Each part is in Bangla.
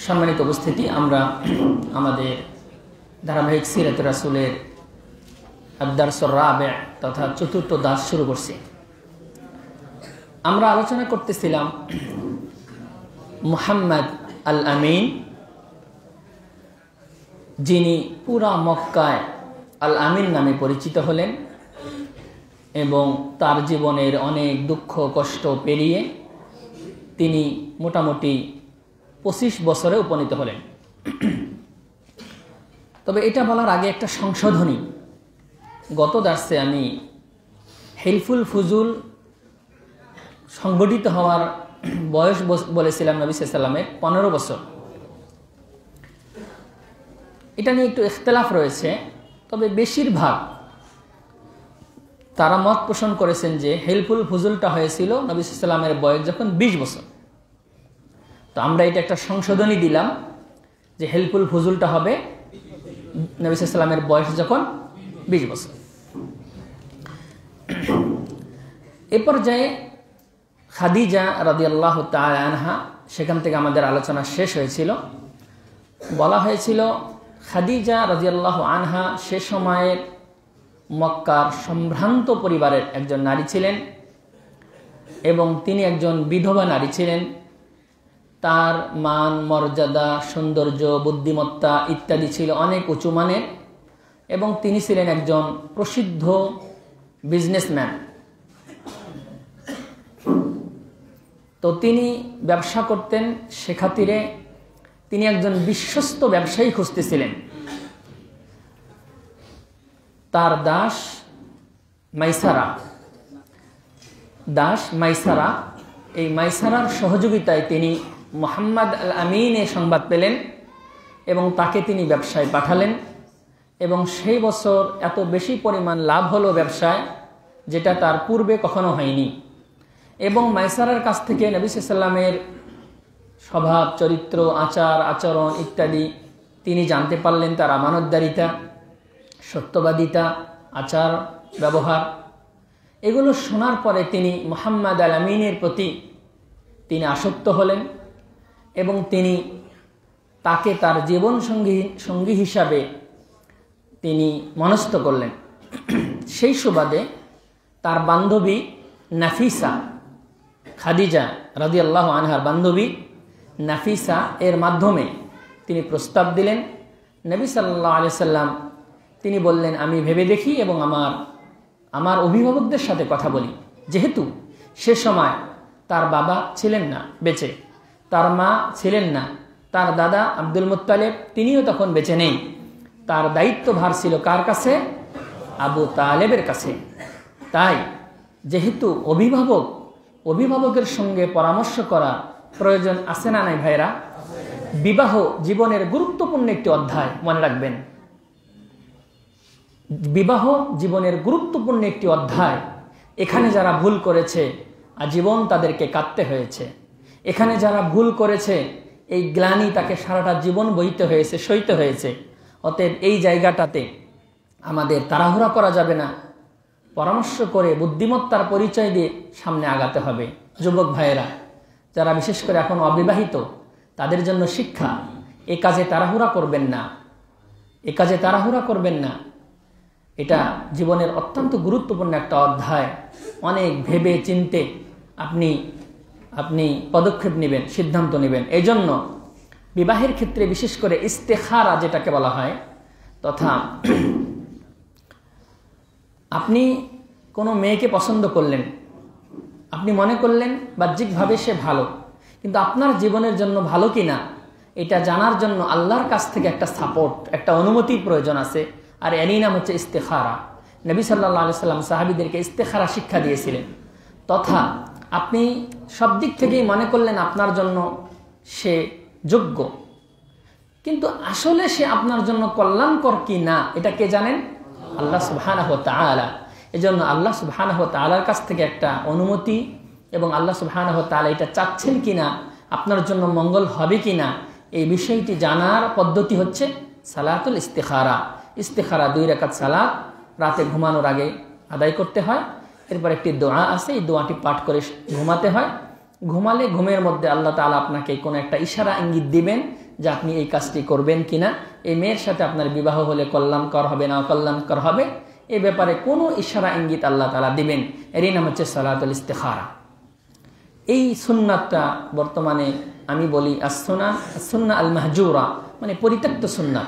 সম্মানিত উপস্থিতি, আমরা আমাদের ধারাবাহিক সিরাত রাসূলের আদ-দারসুর রাবি' তথা চতুর্থ দাস শুরু করছি। আমরা আলোচনা করতেছিলাম মুহাম্মদ আল আমিন, যিনি পুরা মক্কায় আল আমিন নামে পরিচিত হলেন এবং তার জীবনের অনেক দুঃখ কষ্ট পেরিয়ে তিনি মোটামুটি 25 বছরে উপনীত হলেন। তবে এটা বলার আগে একটা সংশোধনী। গত দার্সে আমি হিলফুল ফুজুল সংগঠিত হওয়ার বয়স বলেছিলাম নবী সাল্লাল্লাহু আলাইহি ওয়াসাল্লামের 15 বছর। এটা নিয়ে একটু ইখতিলাফ রয়েছে, তবে বেশিরভাগ তারা মত পোষণ করেছেন যে হিলফুল ফুজুলটা হয়েছিল নবী সাল্লাল্লাহু আলাইহি ওয়াসাল্লামের বয়স যখন 20 বছর। তো আমরা এটা একটা সংশোধনী দিলাম যে হিলফুল ফুজুলটা হবে নবী সাল্লাল্লাহু আলাইহি ওয়াসাল্লামের বয়স যখন 20 বছর। এ পর্যায়ে খাদিজা রাদিয়াল্লাহু তাআলা আনহা, সেখান থেকে আমাদের আলোচনা শেষ হয়েছিল। বলা হয়েছিল খাদিজা রাদিয়াল্লাহু আনহা সে সময়ের মক্কার সম্ভ্রান্ত পরিবারের একজন নারী ছিলেন এবং তিনি একজন বিধবা নারী ছিলেন। তার মান মর্যাদা, সৌন্দর্য, বুদ্ধিমত্তা ইত্যাদি ছিল অনেক উঁচু মানের এবং তিনি ছিলেন একজন প্রসিদ্ধ বিজনেসম্যান। তো তিনি ব্যবসা করতেন, সে খাতিরে তিনি একজন বিশ্বস্ত ব্যবসায়ী খুঁজতেছিলেন। তার দাস মাইসারা, এই মাইসারার সহযোগিতায় তিনি মুহাম্মদ আল আমিনের সংবাদ পেলেন এবং তাকে তিনি ব্যবসায় পাঠালেন এবং সেই বছর এত বেশি পরিমাণ লাভ হলো ব্যবসায়, যেটা তার পূর্বে কখনো হয়নি। এবং মাইসারার কাছ থেকে নবী সাল্লাল্লাহু আলাইহি ওয়াসাল্লামের স্বভাব চরিত্র, আচার আচরণ ইত্যাদি তিনি জানতে পারলেন। তার আমানতদারিতা, সত্যবাদিতা, আচার ব্যবহার, এগুলো শোনার পরে তিনি মুহাম্মদ আল আমিনের প্রতি তিনি আসক্ত হলেন এবং তিনি তাকে তার জীবন সঙ্গী হিসাবে তিনি মনস্থ করলেন। সেই সুবাদে তার বান্ধবী নাফিসা, খাদিজা রাদিয়াল্লাহু আনহার বান্ধবী নাফিসা এর মাধ্যমে তিনি প্রস্তাব দিলেন। নবী সাল্লাল্লাহু আলাইহি সাল্লাম তিনি বললেন, আমি ভেবে দেখি এবং আমার অভিভাবকদের সাথে কথা বলি। যেহেতু সে সময় তার বাবা ছিলেন না বেঁচে, তার মা ছিলেন না, তার দাদা আব্দুল মুত্তালিব তিনিও তখন বেঁচে নেই। তার দায়িত্বভার ছিল কার কাছে? আবু তালেবের কাছে। তাই যেহেতু অভিভাবকের সঙ্গে পরামর্শ করা প্রয়োজন আছে না নাই ভাইরা? বিবাহ জীবনের গুরুত্বপূর্ণ একটি অধ্যায়, মনে রাখবেন। বিবাহ জীবনের গুরুত্বপূর্ণ একটি অধ্যায়। এখানে যারা ভুল করেছে আজীবন তাদেরকে কাঁদতে হয়েছে। এখানে যারা ভুল করেছে এই গ্লানি তাকে সারাটা জীবন বইতে হয়েছে, সইতে হয়েছে। অতএব এই জায়গাটাতে আমাদের তাড়াহুড়া করা যাবে না, পরামর্শ করে বুদ্ধিমত্তার পরিচয় দিয়ে সামনে আগাতে হবে। যুবক ভাইয়েরা যারা বিশেষ করে এখন অবিবাহিত, তাদের জন্য শিক্ষা, এ কাজে তাড়াহুড়া করবেন না। এটা জীবনের অত্যন্ত গুরুত্বপূর্ণ একটা অধ্যায়। অনেক ভেবে চিন্তে আপনি পদক্ষেপ নেবেন, সিদ্ধান্ত নেবেন। এই জন্য বিবাহের ক্ষেত্রে বিশেষ করে ইস্তেখারা যেটাকে বলা হয়, তথা আপনি কোনো মেয়েকে পছন্দ করলেন, আপনি মনে করলেন বাহ্যিকভাবে সে ভালো, কিন্তু আপনার জীবনের জন্য ভালো কিনা এটা জানার জন্য আল্লাহর কাছ থেকে একটা সাপোর্ট, একটা অনুমতির প্রয়োজন আছে। আর এরই নাম হচ্ছে ইস্তেখারা। নবী সাল্লাল্লাহু আলাইহি সাল্লাম সাহাবীদেরকে ইস্তেখারা শিক্ষা দিয়েছিলেন। তথা আপনি সব দিক থেকেই মনে করলেন আপনার জন্য সে যোগ্য, কিন্তু আসলে সে আপনার জন্য কল্যাণকর কি না এটা কে জানেন? আল্লাহ সুবহানাহু ওয়া তাআলা। এজন্য আল্লাহ সুবহানাহু ওয়া তাআলার কাছ থেকে একটা অনুমতি এবং আল্লাহ সুবহানাহু ওয়া তাআলা এটা চাচ্ছেন কিনা, আপনার জন্য মঙ্গল হবে কিনা, এই বিষয়টি জানার পদ্ধতি হচ্ছে সালাতুল ইস্তেখারা। ইস্তেখারা 2 রাকাত সালাত রাতে ঘুমানোর আগে আদায় করতে হয় এরপর একটি দোয়া আছে, এই দোয়াটি পাঠ করে ঘুমাতে হয়। ঘুমালে ঘুমের মধ্যে আল্লাহ তাআলা আপনাকে কোনো একটা ইশারা ইঙ্গিত দিবেন যে আপনি এই কাজটি করবেন কিনা, এই মেয়ের সাথে আপনার বিবাহ হলে কল্যাণকর হবে না অকল্যাণকর হবে, এ ব্যাপারে কোনো ইশারা ইঙ্গিত আল্লাহ তাআলা দিবেন। এরই নাম হচ্ছে সালাতুল ইস্তিখারা। এই সুন্নাতটা বর্তমানে আমি বলি সুন্নাহ আল মাহজুরা, মানে পরিত্যক্ত সুন্নাত।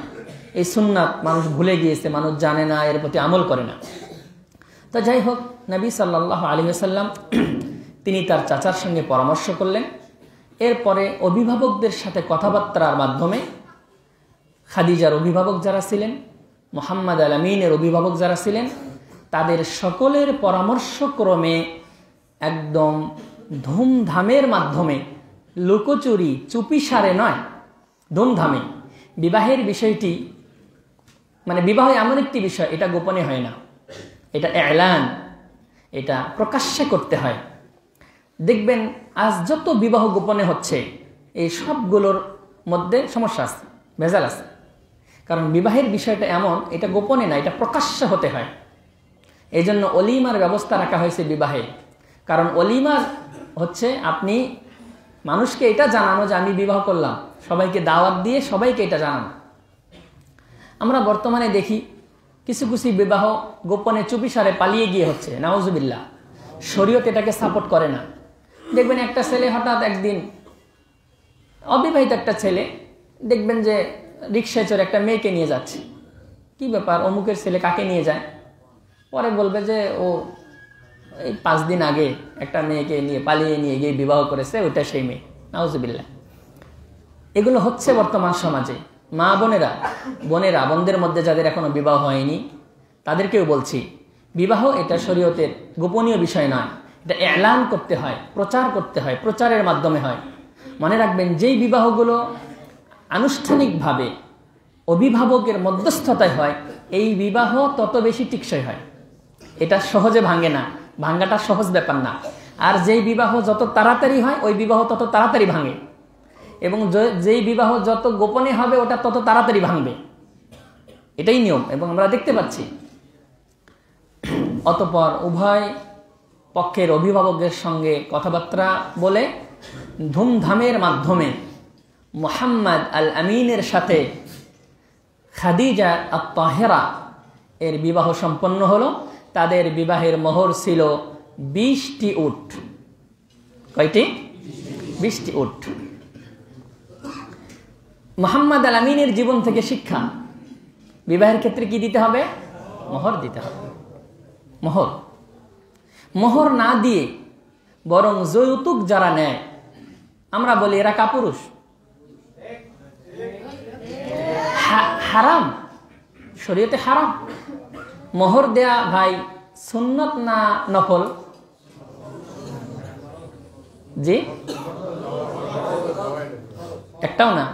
এই সুন্নাত মানুষ ভুলে গিয়েছে, মানুষ জানে না, এর প্রতি আমল করে না। তো যাই হোক, নবী সাল্লাল্লাহু আলাইহি ওয়াসাল্লাম তিনি তার চাচার সঙ্গে পরামর্শ করলেন। এরপরে অভিভাবকদের সাথে কথাবার্তার মাধ্যমে খাদিজার অভিভাবক যারা ছিলেন, মুহাম্মদ আল আমিনের অভিভাবক যারা ছিলেন, তাদের সকলের পরামর্শক্রমে একদম ধুমধামের মাধ্যমে, লুকোচুরি চুপিসারে নয়, ধুমধামে বিবাহের বিষয়টি, মানে বিবাহ এমন একটি বিষয়, এটা গোপনে হয় না, এটা এলান, এটা প্রকাশ্যে করতে হয়। দেখবেন আজ যত বিবাহ গোপনে হচ্ছে, এই সবগুলোর মধ্যে সমস্যা আছে, ভেজাল আছে। কারণ বিবাহের বিষয়টা এমন, এটা গোপনে না, এটা প্রকাশ্যে হতে হয়। এই জন্য অলিমার ব্যবস্থা রাখা হয়েছে বিবাহে। কারণ অলিমার হচ্ছে আপনি মানুষকে এটা জানানো যে আমি বিবাহ করলাম, সবাইকে দাওয়াত দিয়ে সবাইকে এটা জানানো। আমরা বর্তমানে দেখি কিছু কিছু বিবাহ গোপনে চুপিসারে পালিয়ে গিয়ে হচ্ছে, নাউজুবিল্লাহ। শরীয়ত এটাকে সাপোর্ট করে না। দেখবেন একটা ছেলে হঠাৎ একদিন, অবিবাহিত একটা ছেলে, দেখবেন যে রিক্সায় চড়ে একটা মেয়েকে নিয়ে যাচ্ছে। কি ব্যাপার, অমুকের ছেলে কাকে নিয়ে যায়? পরে বলবে যে ও এই 5 দিন আগে একটা মেয়েকে নিয়ে পালিয়ে নিয়ে গিয়ে বিবাহ করেছে, ওইটা সেই মেয়ে। নাউজুবিল্লাহ। এগুলো হচ্ছে বর্তমান সমাজে। মা বোনেরা, বোনদের মধ্যে যাদের এখনো বিবাহ হয়নি তাদেরকেও বলছি, বিবাহ এটা শরীয়তের গোপনীয় বিষয় নয়, এটা এলান করতে হয়, প্রচার করতে হয়, প্রচারের মাধ্যমে হয়। মনে রাখবেন, যেই বিবাহগুলো আনুষ্ঠানিকভাবে অভিভাবকের মধ্যস্থতায় হয়, এই বিবাহ তত বেশি টিকসই হয়। এটা সহজে ভাঙে না, ভাঙ্গাটা সহজ ব্যাপার না। আর যেই বিবাহ যত তাড়াতাড়ি হয়, ওই বিবাহ তত তাড়াতাড়ি ভাঙে, এবং যেই বিবাহ যত গোপনে হবে, ওটা তত তাড়াতাড়ি ভাঙবে। এটাই নিয়ম, এবং আমরা দেখতে পাচ্ছি। অতঃপর উভয় পক্ষের অভিভাবকের সঙ্গে কথাবার্তা বলে ধুমধামের মাধ্যমে মুহাম্মদ আল আমিনের সাথে খাদিজা আত-তাহেরা এর বিবাহ সম্পন্ন হলো। তাদের বিবাহের মোহর ছিল 20টি উট। কয়টি? 20টি উট। মুহাম্মদ আল আমিনের জীবন থেকে শিক্ষা, বিবাহের ক্ষেত্রে কি দিতে হবে? মোহর দিতে হবে। মোহর না দিয়ে বরং যৌতুক যারা নেয়, আমরা বলি এরা কাপুরুষ, হারাম, শরীয়তে হারাম। মোহর দেয়া ভাই সুন্নত না নফল? জি, একটাও না।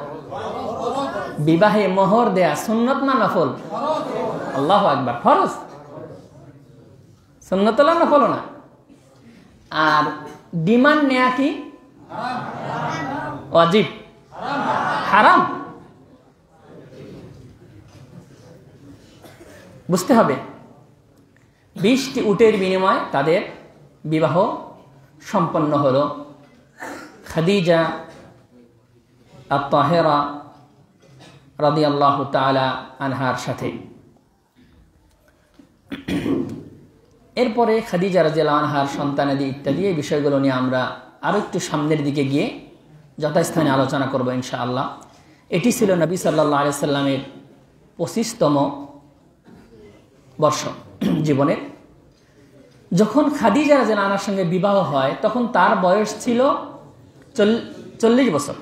বিবাহে মোহর দেয়া সুন্নত না নফল? আল্লাহু আকবার, ফরজ। সুন্নত না নফল না। আর ডিমান্ড নেয়া কি? ওয়াজিব, হারাম। বুঝতে হবে। 20টি উটের বিনিময়ে তাদের বিবাহ সম্পন্ন হলো খাদিজা আত-তাহেরা রাদিয়াল্লাহু তাআলা আনহার সাথে। এরপরে খাদিজা রাদিয়াল্লাহু আনহার সন্তানাদি ইত্যাদি এই বিষয়গুলো নিয়ে আমরা আরো একটু সামনের দিকে গিয়ে যথাস্থানে আলোচনা করব ইনশাআল্লাহ। এটি ছিল নবী সাল্লাল্লাহু আলাইহি সাল্লামের 25তম বর্ষ জীবনের। যখন খাদিজা রাদিয়াল্লাহু আনহার সঙ্গে বিবাহ হয়, তখন তার বয়স ছিল 40 বছর।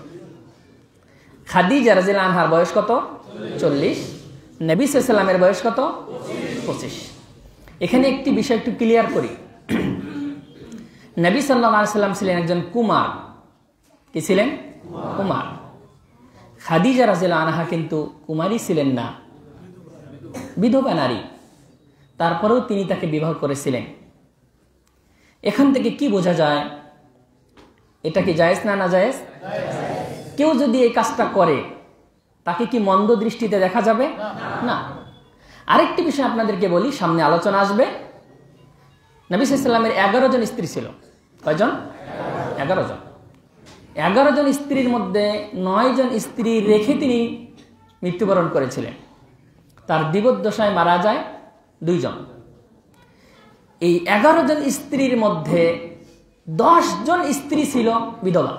খাদিজা রাদিয়াল্লাহু আনহার বয়স কত? 40। নবী সাল্লাল্লাহু আলাইহি সাল্লামের বয়স কত? 25। এখানে একটি বিষয় একটু ক্লিয়ার করি। নবী সাল্লাল্লাহু আলাইহি সাল্লাম ছিলেন একজন কুমার। কি ছিলেন? কুমার। খাদিজা রাদিয়াল্লাহু আনহা কিন্তু কুমারী ছিলেন না, বিধবা নারী। তারপরেও তিনি তাকে বিবাহ করেছিলেন। এখান থেকে কি বোঝা যায়? এটা কি জায়েজ না নাজায়েজ? কেউ যদি এই কাজটা করে, তাকে কি মন্দ দৃষ্টিতে দেখা যাবে? না। আরেকটি বিষয় আপনাদেরকে বলি, সামনে আলোচনা আসবে। নবী সাল্লাল্লাহু আলাইহি ওয়াসাল্লামের 11 জন স্ত্রী ছিল। কয়জন? 11 জন। 11 জন স্ত্রীর মধ্যে 9 জন স্ত্রী রেখে তিনি মৃত্যুবরণ করেছিলেন। তার জীবদ্দশায় মারা যায় 2 জন। এই 11 জন স্ত্রীর মধ্যে 10 জন স্ত্রী ছিল বিধবা,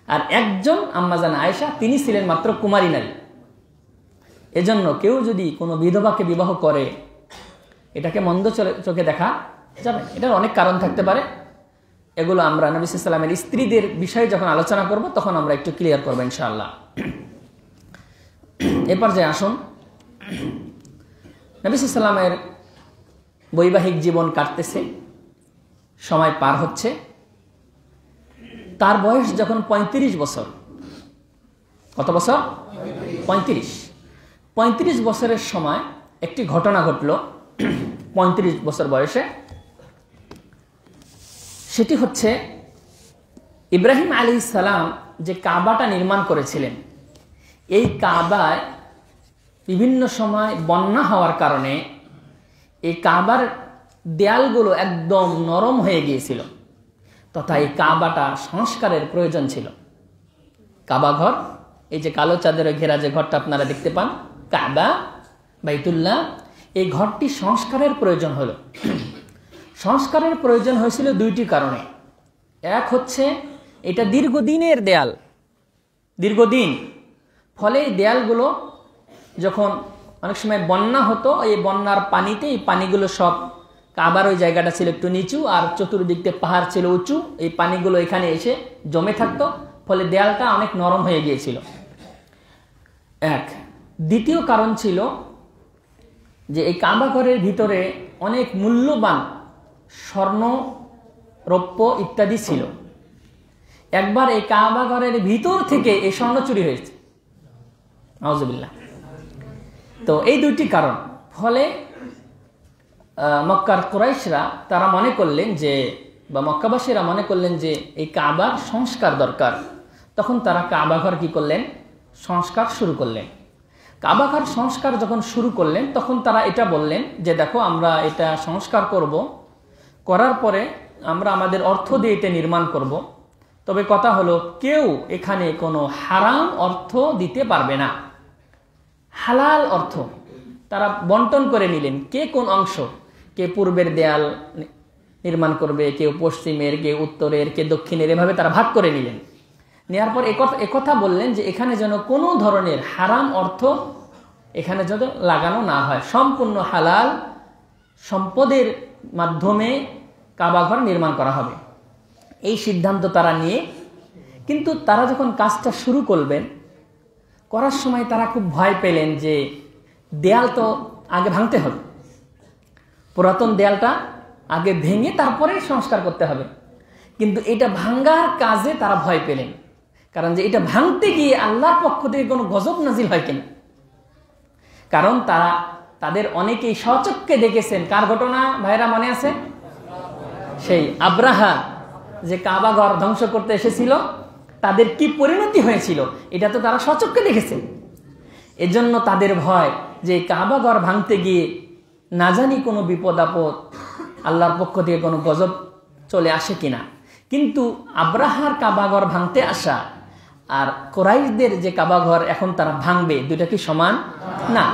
আর একজন আম্মাজান আয়েশা, তিনি ছিলেন মাত্র কুমারী নারী। এজন্য কেউ যদি কোনো বিধবাকে বিবাহ করে, এটাকে মন্দ চোখে দেখা যাবে। এটার অনেক কারণ থাকতে পারে, এগুলো আমরা নবী সাল্লাল্লাহু আলাইহি ওয়াসাল্লামের স্ত্রীদের বিষয়ে যখন আলোচনা করব তখন আমরা একটু ক্লিয়ার করবো ইনশাআল্লাহ। এরপর যে আসুন, নবী সাল্লাল্লাহু আলাইহি ওয়াসাল্লামের বৈবাহিক জীবন কাটতেছে, সময় পার হচ্ছে। তার বয়স যখন 35 বছর, কত বছর? 35 বছরের সময় একটি ঘটনা ঘটল 35 বছর বয়সে। সেটি হচ্ছে ইব্রাহিম আলাইহিস সালাম যে কাবাটা নির্মাণ করেছিলেন, এই কাবায় বিভিন্ন সময় বন্যা হওয়ার কারণে এই কাবার দেয়ালগুলো একদম নরম হয়ে গিয়েছিল, তথা এই কাবাটা সংস্কারের প্রয়োজন ছিল। কাবা ঘর, এই যে কালো চাদরে ঘেরা যে ঘরটা আপনারা দেখতে পান, কাবা বাইতুল্লাহ, এই ঘরটি সংস্কারের প্রয়োজন হলো। সংস্কারের প্রয়োজন হয়েছিল 2টি কারণে। এক হচ্ছে এটা দীর্ঘদিনের দেয়াল, দীর্ঘদিন, ফলে এই দেয়ালগুলো যখন অনেক সময় বন্যা হতো, এই বন্যার পানিতে এই পানিগুলো সব, কাবার ওই জায়গাটা ছিল একটু নিচু আর চতুর্দিক দিয়ে পাহাড় ছিল উঁচু, এই পানিগুলো এখানে এসে জমে থাকতো, ফলে দেয়ালটা অনেক নরম হয়ে গিয়েছিল। এক। দ্বিতীয় কারণ ছিল যে এই কাবা ঘরের ভিতরে অনেক মূল্যবান স্বর্ণ, রৌপ্য ইত্যাদি ছিল। একবার এই কাবা ঘরের ভিতর থেকে এই স্বর্ণ চুরি হয়েছে, নাউজুবিল্লাহ। তো এই 2টি কারণ, ফলে মক্কার কুরাইশরা তারা মনে করলেন যে, বা মক্কাবাসীরা মনে করলেন যে এই কাবার সংস্কার দরকার। তখন তারা কাবা ঘর কি করলেন? সংস্কার শুরু করলেন। কাবা ঘর সংস্কার যখন শুরু করলেন তখন তারা এটা বললেন যে দেখো, আমরা এটা সংস্কার করব, করার পরে আমরা আমাদের অর্থ দিয়ে এটা নির্মাণ করব, তবে কথা হলো কেউ এখানে কোনো হারাম অর্থ দিতে পারবে না। হালাল অর্থ তারা বন্টন করে নিলেন, কে কোন অংশ, কে পূর্বের দেয়াল নির্মাণ করবে, কেউ পশ্চিমের, কেউ উত্তরের, কে দক্ষিণের, এভাবে তারা ভাগ করে নিলেন। নেওয়ার পর একথা বললেন যে এখানে যেন কোনো ধরনের হারাম অর্থ এখানে যেন লাগানো না হয়, সম্পূর্ণ হালাল সম্পদের মাধ্যমে কাবাঘর নির্মাণ করা হবে। এই সিদ্ধান্ত তারা নিয়ে, কিন্তু তারা যখন কাজটা শুরু করবেন, করার সময় তারা খুব ভয় পেলেন যে দেয়াল তো আগে ভাঙতে হবে, পুরাতন দেয়ালটা আগে ভেঙে তারপরে সংস্কার করতে হবে। কিন্তু এটা ভাঙ্গার কাজে তারা ভয় পেলেন, কারণ যে এটা ভাঙতে গিয়ে আল্লাহর পক্ষ থেকে কোনো গজব নাজিল হয় কিনা। কারণ তাদের অনেকেই স্বচক্ষে দেখেছেন। কার ঘটনা ভাইরা মনে আছে? সেই আব্রাহা যে কাবা ঘর ধ্বংস করতে এসেছিল, তাদের কি পরিণতি হয়েছিল এটা তো তারা স্বচক্ষে দেখেছেন। এজন্য তাদের ভয় যে কাবা ঘর ভাঙতে গিয়ে না জানি কোনো বিপদ আপদ, আল্লাহর পক্ষ থেকে কোনো গজব চলে আসে কিনা। কিন্তু আব্রাহার কাবা ঘর ভাঙতে আসা আর কুরাইশদের যে কাবা ঘর এখন তারা ভাঙবে, দুইটা কি সমান না?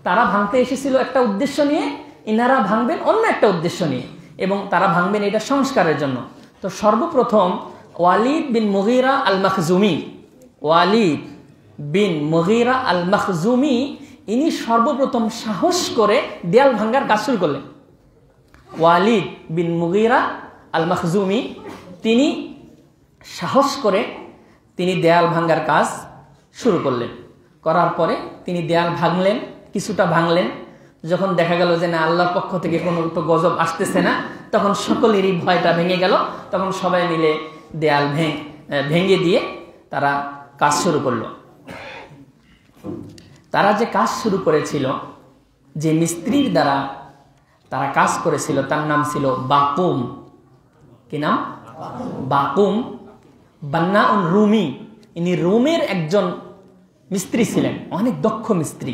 তারা ভাঙতে এসেছিল একটা উদ্দেশ্য নিয়ে, ইনারা ভাঙবেন অন্য একটা উদ্দেশ্য নিয়ে, এবং তারা ভাঙবেন এটা সংস্কারের জন্য। তো সর্বপ্রথম ওয়ালিদ বিন মুগীরা আল মখজুমি, ওয়ালিদ বিন মুগীরা আল মখজুমি, ইনি সর্বপ্রথম সাহস করে দেয়াল ভাঙ্গার কাজ শুরু করলেন। ওয়ালিদ বিন মুগীরা আল মখজুমি, তিনি সাহস করে তিনি দেয়াল ভাঙ্গার কাজ শুরু করলেন। করার পরে তিনি দেয়াল ভাঙলেন, কিছুটা ভাঙলেন। যখন দেখা গেল যে না, আল্লাহর পক্ষ থেকে কোনো তো গজব আসতেছে না, তখন সকলেরই ভয়টা ভেঙে গেল। তখন সবাই মিলে দেয়াল ভেঙে দিয়ে তারা কাজ শুরু করলো। তারা যে কাজ শুরু করেছিল, যে মিস্ত্রির দ্বারা তারা কাজ করেছিল, তার নাম ছিল বাকুম। কি নাম? বাকুম বান্নাউন রুমি। ইনি রোমের একজন মিস্ত্রি ছিলেন, অনেক দক্ষ মিস্ত্রি।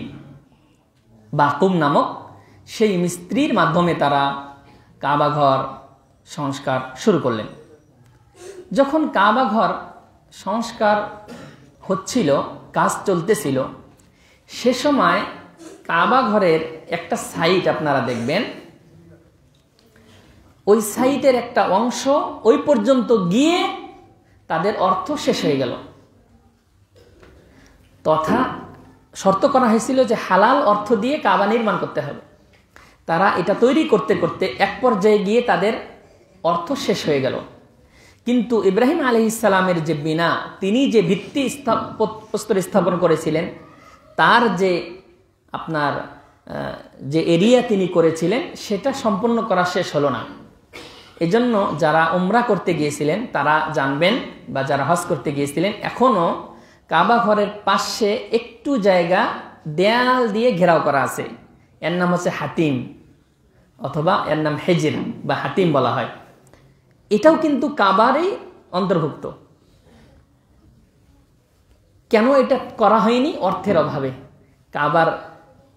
বাকুম নামক সেই মিস্ত্রির মাধ্যমে তারা কাবা ঘর সংস্কার শুরু করলেন। যখন কাবা ঘর সংস্কার হচ্ছিল, কাজ চলতেছিল, সে সময় কাবা ঘরের একটা সাইট আপনারা দেখবেন, ওই সাইটের একটা অংশ ওই পর্যন্ত গিয়ে তাদের অর্থ শেষ হয়ে গেল। তথা শর্ত করা হয়েছিল যে হালাল অর্থ দিয়ে কাবা নির্মাণ করতে হবে। তারা এটা তৈরি করতে করতে এক পর্যায়ে গিয়ে তাদের অর্থ শেষ হয়ে গেল। কিন্তু ইব্রাহিম আলাইহিস সালামের যে বিনা, তিনি যে ভিত্তি প্রস্তর স্থাপন করেছিলেন, তার যে আপনার যে এরিয়া তিনি করেছিলেন, সেটা সম্পূর্ণ করা শেষ হলো না। এজন্য যারা উমরা করতে গিয়েছিলেন তারা জানবেন, বা যারা হজ করতে গিয়েছিলেন, এখনও কাবা ঘরের পাশে একটু জায়গা দেয়াল দিয়ে ঘেরাও করা আছে। এর নাম হচ্ছে হাতিম, অথবা এর নাম হেজির বা হাতিম বলা হয়। এটাও কিন্তু কাবারই অন্তর্ভুক্ত। কেন এটা করা হয়নি? অর্থের অভাবে। কাবার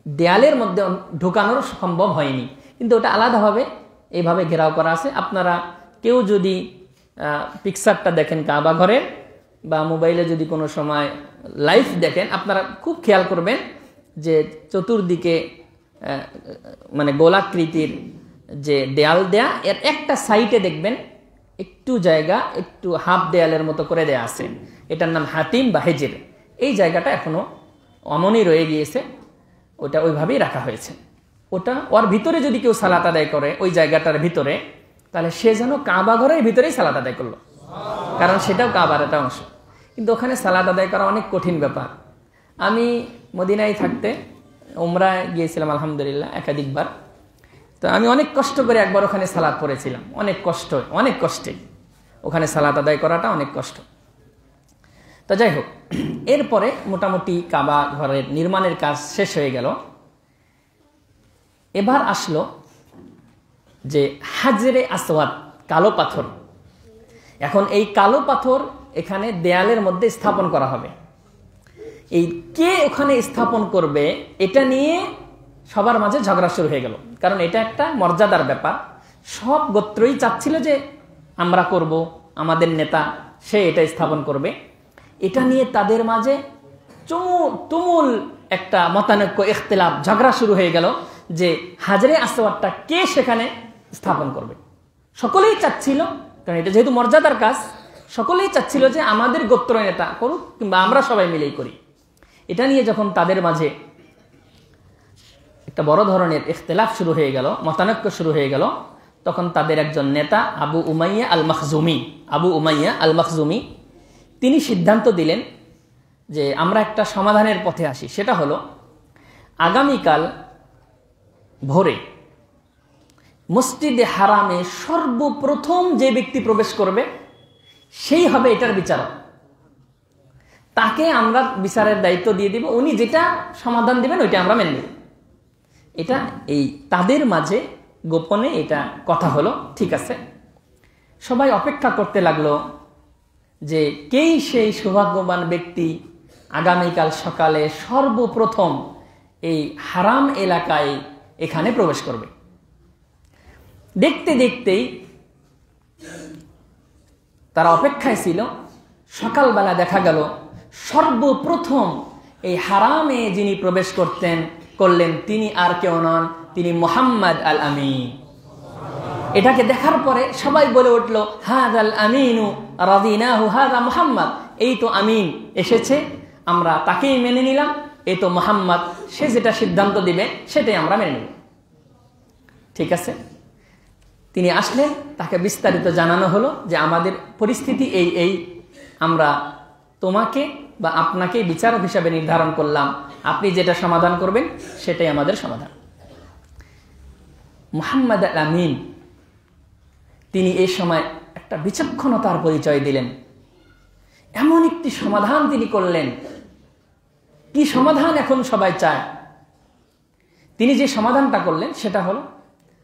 দেয়ালের মধ্যে ঢোকানোর সম্ভব হয়নি, কিন্তু ওটা আলাদাভাবে এইভাবে ঘেরাও করা আছে। আপনারা কেউ যদি পিকচারটা দেখেন কাবা ঘরের, বা মোবাইলে যদি কোনো সময় লাইভ দেখেন, আপনারা খুব খেয়াল করবেন যে চতুর্দিকে মানে গোলাকৃতির যে দেয়াল দেয়া, এর একটা সাইডে দেখবেন একটু জায়গা একটু হাফ দেয়ালের মতো করে দেয়া আছে। এটার নাম হাতিম বা হেজির। এই জায়গাটা এখনো অমনই রয়ে গিয়েছে, ওটা ওইভাবেই রাখা হয়েছে। ওটা ওর ভিতরে যদি কেউ সালাত আদায় করে ওই জায়গাটার ভিতরে, তাহলে সে যেন কাবা ঘরের ভিতরেই সালাত আদায় করলো, কারণ সেটাও কাবার একটা অংশ। কিন্তু ওখানে সালাত আদায় করা অনেক কঠিন ব্যাপার। আমি মদিনায় থাকতে উমরায় গিয়েছিলাম আলহামদুলিল্লাহ একাধিকবার। তো আমি অনেক কষ্ট করে একবার ওখানে সালাত পড়েছিলাম, অনেক কষ্টে ওখানে সালাত আদায় করাটা অনেক কষ্ট। তো যাই হোক, এরপরে মোটামুটি কাবা ঘরের নির্মাণের কাজ শেষ হয়ে গেল। এবার আসলো যে হাজরে আসওয়াদ, কালো পাথর। এখন এই কালো পাথর এখানে দেয়ালের মধ্যে স্থাপন করা হবে। এই কে ওখানে স্থাপন করবে এটা নিয়ে সবার মাঝে ঝগড়া শুরু হয়ে গেল, কারণ এটা একটা মর্যাদার ব্যাপার। সব গোত্রই চাচ্ছিল যে আমরা করব, আমাদের নেতা সে এটা স্থাপন করবে। এটা নিয়ে তাদের মাঝে তুমুল একটা মতানৈক্য, ইখতিলাফ, ঝগড়া শুরু হয়ে গেল যে হাজরে আসওয়াদটা কে সেখানে স্থাপন করবে। সকলেই চাচ্ছিল, কারণ এটা যেহেতু মর্যাদার কাজ, সকলেই চাচ্ছিল যে আমাদের গোত্র নেতা করুক, কিংবা আমরা সবাই মিলেই করি। এটা নিয়ে যখন তাদের মাঝে একটা বড় ধরনের ইখতিলাফ শুরু হয়ে গেল, মতানৈক্য শুরু হয়ে গেল, তখন তাদের একজন নেতা আবু উমাইয়া আল মখজুমি তিনি সিদ্ধান্ত দিলেন যে আমরা একটা সমাধানের পথে আসি। সেটা হলো আগামীকাল ভোরে মসজিদে হারামে সর্বপ্রথম যে ব্যক্তি প্রবেশ করবে সেই হবে এটার বিচারক। তাকে আমরা বিচারের দায়িত্ব দিয়ে দিব, উনি যেটা সমাধান দিবেন ওইটা আমরা মেনে নেব। এটা এই তাদের মাঝে গোপনে এটা কথা হলো। ঠিক আছে, সবাই অপেক্ষা করতে লাগলো যে কেই সেই সৌভাগ্যবান ব্যক্তি আগামীকাল সকালে সর্বপ্রথম এই হারাম এলাকায় এখানে প্রবেশ করবে। দেখতে দেখতেই তারা অপেক্ষায় ছিল। সকালবেলা দেখা গেল সর্বপ্রথম এই হারামে যিনি প্রবেশ করলেন তিনি আর কেউ নন, তিনি মুহাম্মদ আল আমিন। এটাকে দেখার পরে সবাই বলে উঠল, হাযাল আমিনু রাদিনাহু হাযা মুহাম্মদ। এই তো আমিন এসেছে, আমরা তাকেই মেনে নিলাম। এই তো মুহাম্মদ, সে যেটা সিদ্ধান্ত দিবে সেটাই আমরা মেনে নিব। ঠিক আছে, তিনি আসলেন, তাকে বিস্তারিত জানানো হলো যে আমাদের পরিস্থিতি এই, আমরা তোমাকে বা আপনাকে বিচারক হিসাবে নির্ধারণ করলাম, আপনি যেটা সমাধান করবেন সেটাই আমাদের সমাধান। মুহাম্মদ আল আমিন তিনি এই সময় একটা বিচক্ষণতার পরিচয় দিলেন। এমন একটি সমাধান তিনি করলেন, কি সমাধান এখন সবাই চায়। তিনি যে সমাধানটা করলেন সেটা হলো,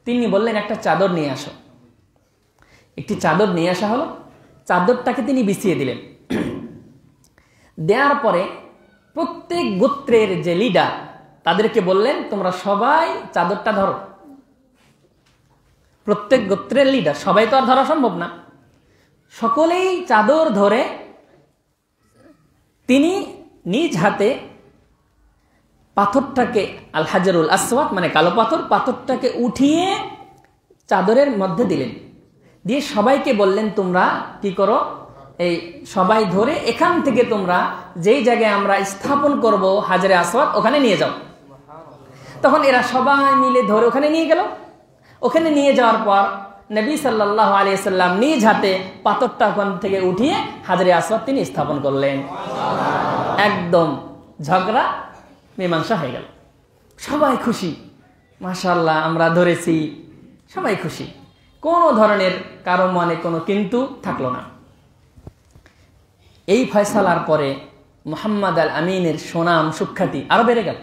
তিনি বললেন একটা চাদর নিয়ে আসো। একটি চাদর নিয়ে আসা হলো, চাদরটাকে তিনি বিছিয়ে দিলেন। দেওয়ার পরে প্রত্যেক গোত্রের যে লিডার তাদেরকে বললেন তোমরা সবাই চাদরটা ধরো। প্রত্যেক গোত্রের লিডার, সবাই তো আর ধরা সম্ভব না, সকলেই চাদর ধরে তিনি নিজ হাতে পাথরটাকে, আল হাজারুল আসওয়াদ মানে কালো পাথর, পাথরটাকে উঠিয়ে চাদরের মধ্যে দিলেন, দিয়ে সবাইকে বললেন তোমরা কি করো, এই সবাই ধরে এখান থেকে তোমরা যেই জায়গায় আমরা স্থাপন করব হাজারে আসওয়াদ ওখানে নিয়ে যাও। তখন এরা সবাই মিলে ধরে ওখানে নিয়ে গেল। ওখানে নিয়ে যাওয়ার পর নবী সাল্লাল্লাহু আলাইহি সাল্লাম নিজ হাতে পাথরটা ওখান থেকে উঠিয়ে হাজারে আসওয়াদ তিনি স্থাপন করলেন। একদম ঝগড়া মীমাংসা হয়ে গেল, সবাই খুশি, মাশাআল্লাহ আমরা ধরেছি, সবাই খুশি, কোনো ধরনের কারো মনে কোনো কিন্তু থাকলো না। এই ফয়সালার পরে মুহাম্মদ আল আমিনের সুনাম সুখ্যাতি আরো বেড়ে গেল,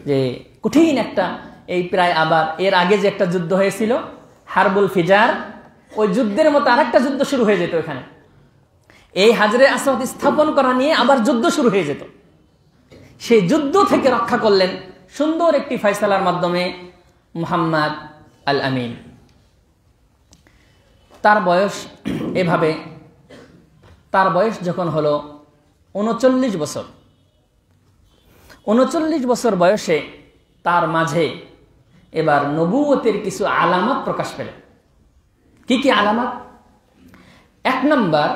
যে কঠিন একটা, এই প্রায় আবার এর আগে যে একটা যুদ্ধ হয়েছিল হারবুল ফিজার, ওই যুদ্ধের মতো আরেকটা যুদ্ধ শুরু হয়ে যেত এখানে, এই হাজরে আসওয়াদ স্থাপন করা নিয়ে আবার যুদ্ধ শুরু হয়ে যেত। সেই যুদ্ধ থেকে রক্ষা করলেন সুন্দর একটি ফয়সালার মাধ্যমে মুহাম্মদ আল আমিন। তার বয়স এভাবে, তার বয়স যখন হলো 39 বছর, 39 বছর বয়সে তার মাঝে এবার নবুয়তের কিছু আলামত প্রকাশ পেল। কি কি আলামত? এক নম্বর,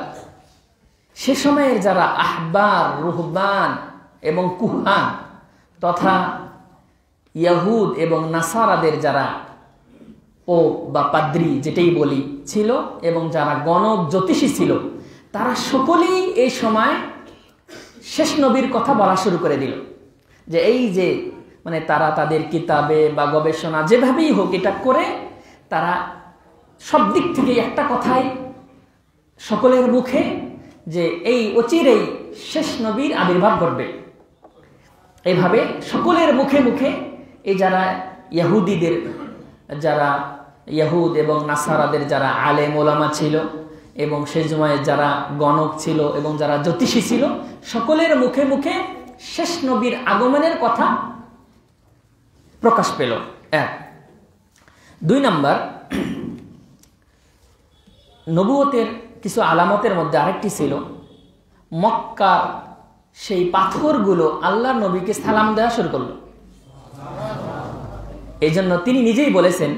সে সময়ের যারা আহবার, রুহবান এবং কুহান তথা ইয়াহুদ এবং নাসারাদের যারা পোপ বা পাদ্রী যেটাই বলি ছিল, এবং যারা গণক জ্যোতিষী ছিল, তারা সকলেই এই সময় শেষ নবীর কথা বলা শুরু করে দিল, যে এই যে মানে তারা তাদের কিতাবে বা গবেষণা যেভাবেই হোক এটা করে তারা সব দিক থেকে একটা কথাই সকলের মুখে, যে এই অচিরেই শেষ নবীর আবির্ভাব ঘটবে। এইভাবে সকলের মুখে মুখে এই যারা ইহুদিদের, যারা ইহুদ এবং নাসারাদের যারা আলেম ওলামা ছিল এবং সেই সময়ে যারা গণক ছিল এবং যারা জ্যোতিষী ছিল, সকলের মুখে মুখে শেষ নবীর আগমনের কথা প্রকাশ পেল। এক। দুই নাম্বার, নবুয়তের কিছু আলামতের মধ্যে আরেকটি ছিল, মক্কার সেই পাথরগুলো আল্লাহর নবীকে সালাম দেওয়া শুরু করল। এই জন্য তিনি নিজেই বলেছেন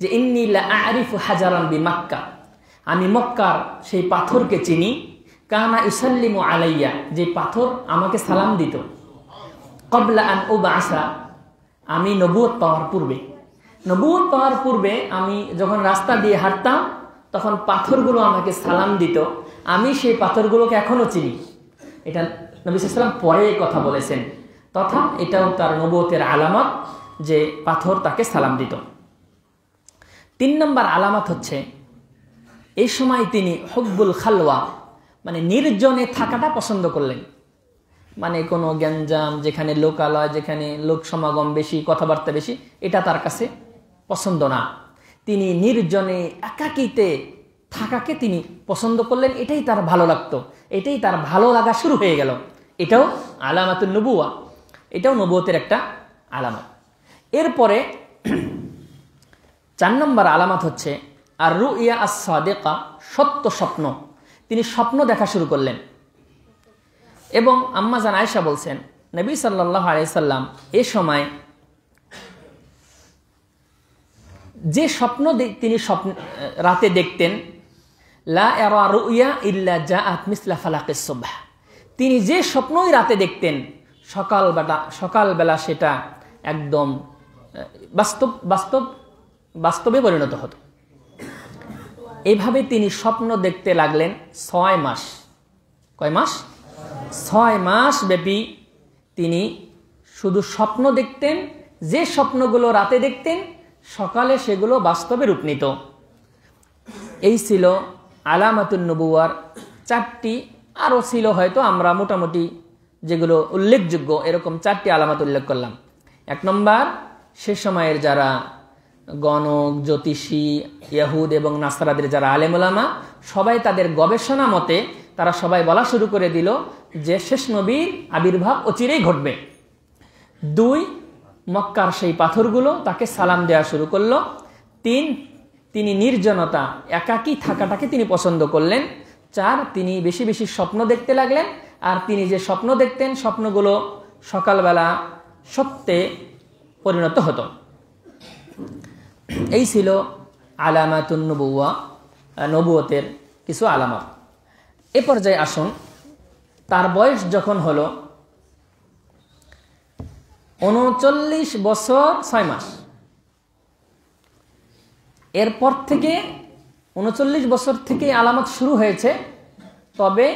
যে ইন্নী লা আরিফু হাজারান বিমাক্কা, আমি মক্কার সেই পাথরকে চিনি, কানা ইউসাল্লিমু আলাইয়া, যে পাথর আমাকে সালাম দিত, ক্বাবলা আন উবআসা, আমি নবুয়ত পাওয়ার পূর্বে। নবুয়ত পাওয়ার পূর্বে আমি যখন রাস্তা দিয়ে হাঁটতাম তখন পাথরগুলো আমাকে সালাম দিত, আমি সেই পাথরগুলোকে এখনো চিনি। এটা নবী সাল্লাল্লাহু আলাইহি ওয়াসাল্লাম পরে কথা বলেছেন, তথা এটাও তার নবুয়তের আলামত যে পাথর তাকে সালাম দিত। তিন নম্বর আলামত হচ্ছে, এই সময় তিনি হুব্বুল খালওয়া মানে নির্জনে থাকাটা পছন্দ করলেন। মানে কোনো গ্যাঞ্জাম, যেখানে লোকালয়, যেখানে লোক সমাগম বেশি, কথাবার্তা বেশি, এটা তার কাছে পছন্দ না। তিনি নির্জনে একাকিতে থাকাকে তিনি পছন্দ করলেন, এটাই তার ভালো লাগতো, এটাই তার ভালো লাগা শুরু হয়ে গেল। এটাও আলামাতুন নবুয়া, এটাও নবুয়তের একটা আলামত। এরপরে 4 নম্বর আলামত হচ্ছে আর রুইয়া আস-সাদিকা, সত্য স্বপ্ন। তিনি স্বপ্ন দেখা শুরু করলেন। এবং আম্মা জান আয়েশা বলছেন, নবী সাল্লাল্লাহু আলাইহি সাল্লাম এই সময় যে স্বপ্ন তিনি রাতে দেখতেন, লা ইয়ারা রুইয়া ইল্লা জাআত মিসলা ফালাকিস সুবহ, তিনি যে স্বপ্নই রাতে দেখতেন সকালবেলা সেটা একদম বাস্তবে পরিণত হতো। এইভাবে তিনি স্বপ্ন দেখতে লাগলেন 6 মাস। কয় মাস? 6 মাস ব্যাপী তিনি শুধু স্বপ্ন দেখতেন। যে স্বপ্নগুলো রাতে দেখতেন সকালে সেগুলো বাস্তবে রূপ নিত। এই ছিল আলামাতুন নবুয়ার 4টি, আরও ছিল হয়তো, আমরা মোটামুটি যেগুলো উল্লেখযোগ্য এরকম 4টি আলামত উল্লেখ করলাম। 1 নম্বর, সে সময়ের যারা গণক, জ্যোতিষী, ইহুদ এবং নাসারাদের যারা আলেম ওলামা, সবাই তাদের গবেষণা মতে তারা সবাই বলা শুরু করে দিল যে শেষ নবীর আবির্ভাব অচিরেই ঘটবে। 2, মক্কার সেই পাথরগুলো তাকে সালাম দেওয়া শুরু করলো। 3, তিনি নির্জনতা একাকী থাকাটাকে তিনি পছন্দ করলেন। 4, তিনি বেশি বেশি স্বপ্ন দেখতে লাগলেন, আর তিনি যে স্বপ্ন দেখতেন স্বপ্নগুলো সকালবেলা সত্যে পরিণত হতো। এই ছিল আলামাতুন নবুওয়া, নবুয়তের কিছু আলামত। এ পর্যায়ে আসুন, তার বয়স যখন হলো 39 বছর 6 মাস, এরপর থেকে 39 বছর থেকে আলামত শুরু হয়েছে। তবে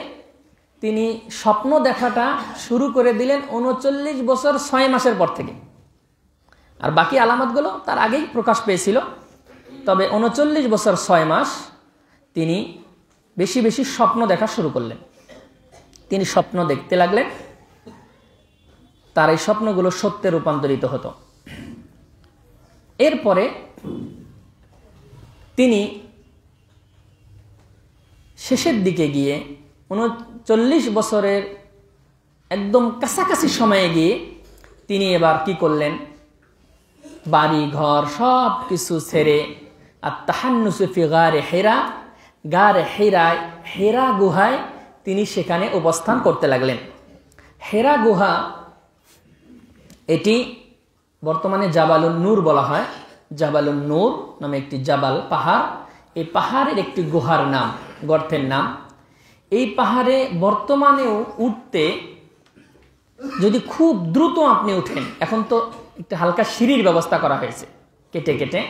তিনি স্বপ্ন দেখাটা শুরু করে দিলেন 39 বছর 6 মাসের পর থেকে, আর বাকি আলামতগুলো তার আগেই প্রকাশ পেয়েছিল। তবে 39 বছর 6 মাস তিনি বেশি বেশি স্বপ্ন দেখা শুরু করলেন। তিনি স্বপ্ন দেখতে লাগলেন, তার এই স্বপ্নগুলো সত্যে রূপান্তরিত হতো। এরপরে তিনি শেষের দিকে গিয়ে 39 বছরের একদম কাছাকাছি সময়ে গিয়ে তিনি এবার কি করলেন, বাড়ি ঘর সব কিছু ছেড়ে আত-তাহান্নুসু ফি গারে হিরা, গারে হিরায়, হেরা গুহায় তিনি সেখানে অবস্থান করতে লাগলেন। হেরা গুহা এটি বর্তমানে জাবালুন নূর বলা হয়। জাবালুন নূর নামে একটি জাবাল পাহাড়, এই পাহাড়ের একটি গুহার নাম, গর্তের নাম। এই পাহাড়ে বর্তমানেও উঠতে, যদি খুব দ্রুত আপনি উঠেন, এখন তো একটু হালকা সিঁড়ির ব্যবস্থা করা হয়েছে কেটে কেটে,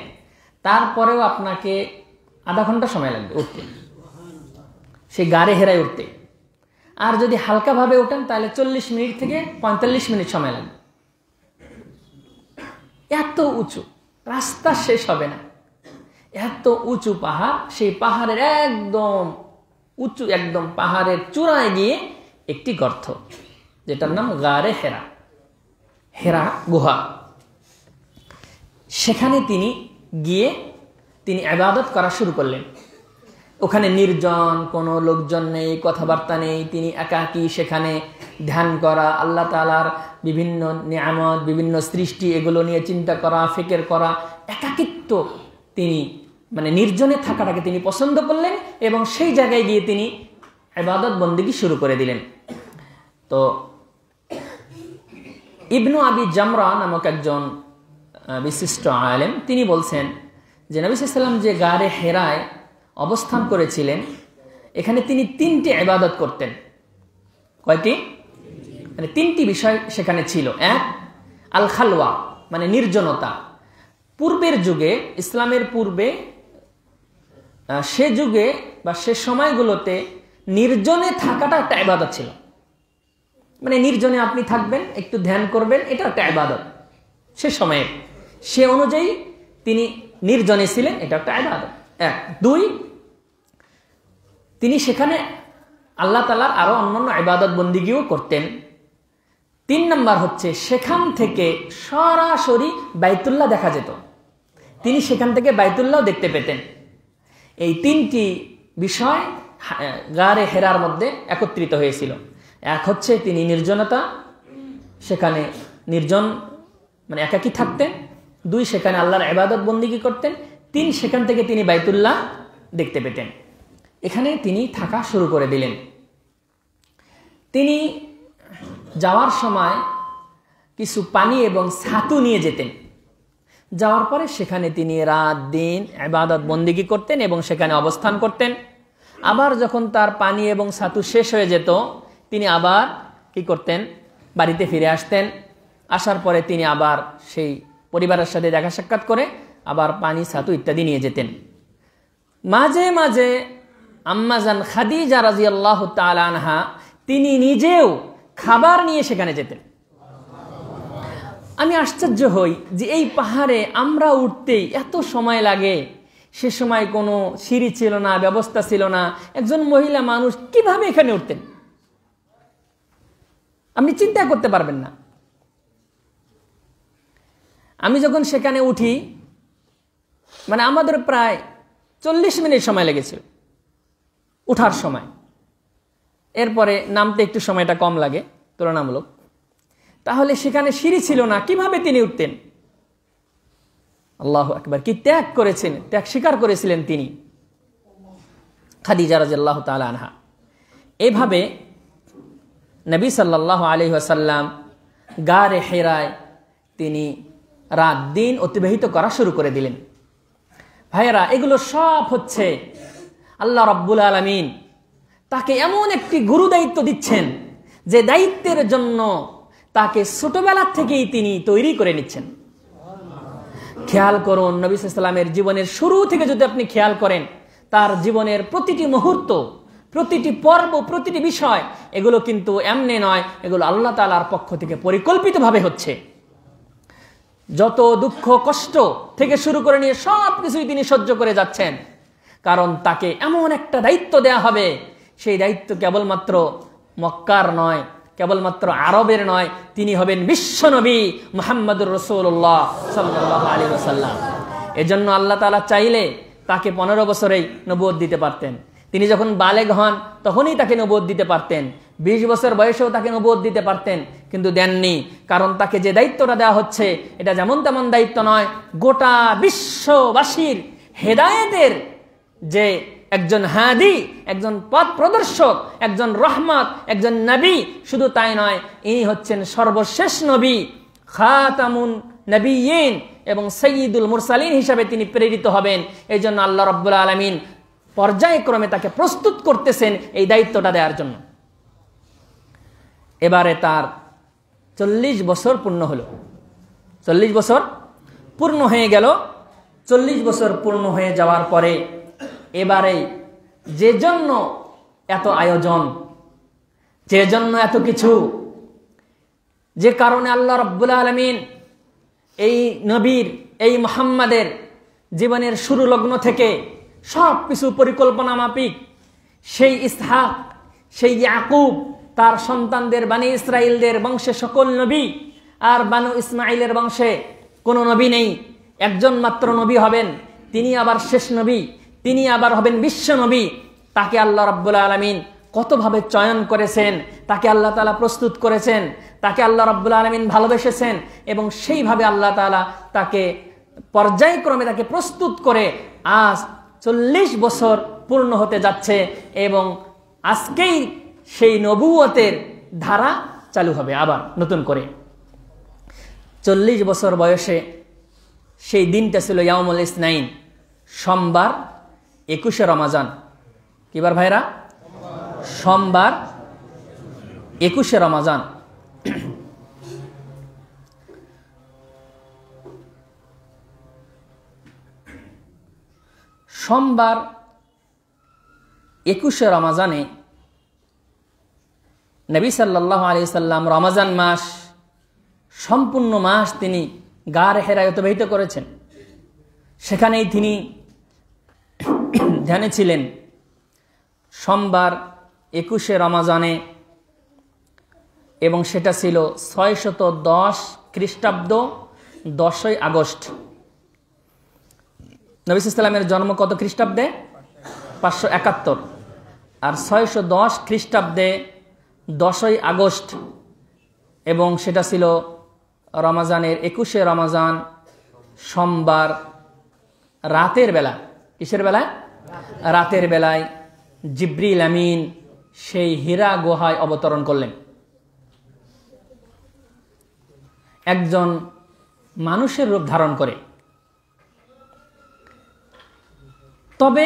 তারপরেও আপনাকে আধা ঘন্টা সময় লাগবে উঠতে, সেই গাড়ে হেরায় উঠতে। আর যদি হালকাভাবে ওঠেন তাহলে 40 মিনিট থেকে 45 মিনিট সময় লাগবে। এত উঁচু, রাস্তা শেষ হবে না, এত উঁচু পাহাড়। সেই পাহাড়ের একদম উঁচু, একদম পাহাড়ের চূড়ায় গিয়ে একটি গর্ত, যেটার নাম গারে হেরা, হেরা গুহা। সেখানে তিনি গিয়ে তিনি ইবাদত করা শুরু করলেন। ওখানে নির্জন, কোনো লোকজন নেই, কথাবার্তা নেই, তিনি একাকী সেখানে ধ্যান করা, আল্লাহ তাআলার বিভিন্ন নিয়ামত, বিভিন্ন সৃষ্টি, এগুলো নিয়ে চিন্তা করা, ফিকির করা, একাকিত্ব, তিনি মানে নির্জনে থাকাটাকে তিনি পছন্দ করলেন এবং সেই জায়গায় গিয়ে তিনি ইবাদত বন্দেগী শুরু করে দিলেন। তো ইবনু আবি জামরা নামক একজন বিশিষ্ট আলেম, তিনি বলছেন যে নবী সাল্লাল্লাহু আলাইহি ওয়াসাল্লাম যে গারে হেরায় অবস্থান করেছিলেন, এখানে তিনি 3টি ইবাদত করতেন। কয়টি? মানে 3টি বিষয় সেখানে ছিল। 1, আল খালওয়া, মানে নির্জনতা। পূর্বের যুগে, ইসলামের পূর্বে, সে যুগে বা সে সময়গুলোতে নির্জনে থাকাটা একটা ইবাদত ছিল। মানে নির্জনে আপনি থাকবেন, একটু ধ্যান করবেন, এটা একটা ইবাদত। সে সময়ে সে অনুযায়ী তিনি নির্জনে ছিলেন, এটা একটা ইবাদত। 1, 2, তিনি সেখানে আল্লাহ তাআলার আরো অন্যান্য ইবাদত বন্দিগিও করতেন। 3 নাম্বার হচ্ছে সেখান থেকে সরাসরি বাইতুল্লাহ দেখা যেত, তিনি সেখান থেকে বাইতুল্লাহ দেখতে পেতেন। এই 3টি বিষয় গারে হেরার মধ্যে একত্রিত হয়েছিল। 1 হচ্ছে তিনি নির্জনতা, সেখানে নির্জন মানে একাকী থাকতেন। 2, সেখানে আল্লাহর ইবাদত বন্দিগি করতেন। 3, সেখান থেকে তিনি বাইতুল্লাহ দেখতে পেতেন। এখানে তিনি থাকা শুরু করে দিলেন। তিনি যাওয়ার সময় কিছু পানি এবং ছাতু নিয়ে যেতেন। যাওয়ার পরে সেখানে তিনি রাত দিন ইবাদত বন্দিগি করতেন এবং সেখানে অবস্থান করতেন। আবার যখন তার পানি এবং ছাতু শেষ হয়ে যেত, তিনি আবার কি করতেন, বাড়িতে ফিরে আসতেন। আসার পরে তিনি আবার সেই পরিবারের সাথে দেখা সাক্ষাৎ করে আবার পানি, ছাতু ইত্যাদি নিয়ে যেতেন। মাঝে মাঝে আম্মাজান খাদিজা রাদিয়াল্লাহু তাআলা আনহা, তিনি নিজেও খাবার নিয়ে সেখানে যেতেন। আমি আশ্চর্য হই যে এই পাহাড়ে আমরা উঠতেই এত সময় লাগে, সে সময় কোনো সিঁড়ি ছিল না, ব্যবস্থা ছিল না, একজন মহিলা মানুষ কিভাবে এখানে উঠতেন আপনি চিন্তা করতে পারবেন না। আমি যখন সেখানে উঠি, মানে আমাদের প্রায় 40 মিনিট সময় লেগেছিল উঠার সময়, এরপরে নামতে একটু সময়টা কম লাগে তুলনামূলক। তাহলে সেখানে সিঁড়ি ছিল না, কিভাবে তিনি উঠতেন? আল্লাহু আকবার, কি ত্যাগ করেছেন, ত্যাগ স্বীকার করেছিলেন তিনি, খাদিজা রাদিয়াল্লাহু তাআলা আনহা। এভাবে নবী সাল্লাল্লাহু আলাইহি ওয়াসাল্লাম গারে হেরায় তিনি রাত দিন অতিবাহিত করা শুরু করে দিলেন। ভাইয়েরা, এগুলো সব হচ্ছে আল্লাহ রাব্বুল আলামিন তাকে এমন একটি গুরু দায়িত্ব দিচ্ছেন যে দায়িত্বের জন্য তাকে ছোটবেলা থেকেই তিনি তৈরি করে নিচ্ছেন। খেয়াল করুন, নবী সাল্লাল্লাহু আলাইহি ওয়াসাল্লামের জীবনের শুরু থেকে যদি আপনি খেয়াল করেন, তার জীবনের প্রতিটি মুহূর্ত, প্রতিটি পর্ব, প্রতিটি বিষয়, এগুলো কিন্তু এমনি নয়, এগুলো আল্লাহ তাআলার পক্ষ থেকে পরিকল্পিতভাবে হচ্ছে। যত দুঃখ কষ্ট থেকে শুরু করে নিয়ে সব কিছুই তিনি সহ্য করে যাচ্ছেন, কারণ তাকে এমন একটা দায়িত্ব দেয়া হবে, সেই দায়িত্ব কেবলমাত্র মক্কার নয়, কেবলমাত্র আরবের নয়, তিনি হবেন বিশ্বনবী মুহাম্মদুর রাসূলুল্লাহ সাল্লাল্লাহু আলাইহি ওয়াসাল্লাম। এজন্য আল্লাহ তাআলা চাইলে তাকে 15 বছরেই নবুয়ত দিতে পারতেন। তিনি যখন বালেগ হন তখনই তাকে নবুয়ত দিতে পারতেন, 20 বছর বয়সেও তাকে নবুয়ত দিতে পারতেন, কিন্তু দেননি। কারণ তাকে যে দায়িত্বটা দেওয়া হচ্ছে এটা যেমন তেমন দায়িত্ব নয়, গোটা বিশ্ববাসীর হেদায়েতের যে একজন হাদি, একজন পথ প্রদর্শক, একজন রহমত, একজন নবী, শুধু তাই নয়, ইনি হচ্ছেন সর্বশেষ নবী, খাতামুন নবিয়্যিন এবং সাইয়্যিদুল মুরসালিন হিসাবে তিনি প্রেরিত হবেন। এই জন্য আল্লাহ রাব্বুল আলামিন পর্যায়ক্রমে তাকে প্রস্তুত করতেছেন এই দায়িত্বটা দেওয়ার জন্য। এবারে তার 40 বছর পূর্ণ হলো, 40 বছর পূর্ণ হয়ে গেল। 40 বছর পূর্ণ হয়ে যাওয়ার পরে এবারে যে জন্য এত আয়োজন, যে জন্য এত কিছু, যে কারণে আল্লাহ রাব্বুল আলামিন এই নবীর, এই মুহাম্মাদের জীবনের শুরু লগ্ন থেকে সব কিছু পরিকল্পনা মাফিক, সেই ইসহাক, সেই ইয়াকুব, তার সন্তানদের বানি ইসরাইলদের বংশে সকল নবী, আর বানু ইসমাইলের বংশে কোনো নবী নেই, একজন মাত্র নবী হবেন, তিনি আবার শেষ নবী, তিনি আবার হবেন বিশ্ব নবী। তাকে আল্লাহ রাব্বুল আলামিন কতভাবে চয়ন করেছেন, তাকে আল্লাহ তাআলা প্রস্তুত করেছেন, তাকে আল্লাহ রাব্বুল আলামিন ভালোবেসেছেন, এবং সেইভাবে আল্লাহ তাআলা তাকে পর্যায়ক্রমে তাকে প্রস্তুত করে আজ 40 বছর পূর্ণ হতে যাচ্ছে, এবং আজকেই সেই নবুয়তের ধারা চালু হবে আবার নতুন করে। 40 বছর বয়সে সেই দিনটা ছিল ইয়াউমুল ইসনাইন, সোমবার 21শে রমাজান। কিবার ভাইরা? সোমবার 21শে রমাজান। সোমবার 21শে রমাজানে নবী সাল্লাল্লাহু আলাইহি সাল্লাম রমাজান মাস, সম্পূর্ণ মাস তিনি গারে হেরায় অতিবাহিত করেছেন। সেখানেই তিনি ধ্যানে ছিলেন। সোমবার 21শে রমাজানে, এবং সেটা ছিল 610 খ্রিস্টাব্দ 10ই আগস্ট। নবী সাল্লাল্লাহু আলাইহি সাল্লামের জন্ম কত খ্রিস্টাব্দে? 571। আর 610 খ্রিস্টাব্দে 10ই আগস্ট, এবং সেটা ছিল রমাজানের 21শে রমাজান, সোমবার রাতের বেলা। কিসের বেলায়? রাতের বেলায় জিবরিল আমিন সেই হীরা গুহায় অবতরণ করলেন। একজন মানুষের রূপ ধারণ করে, তবে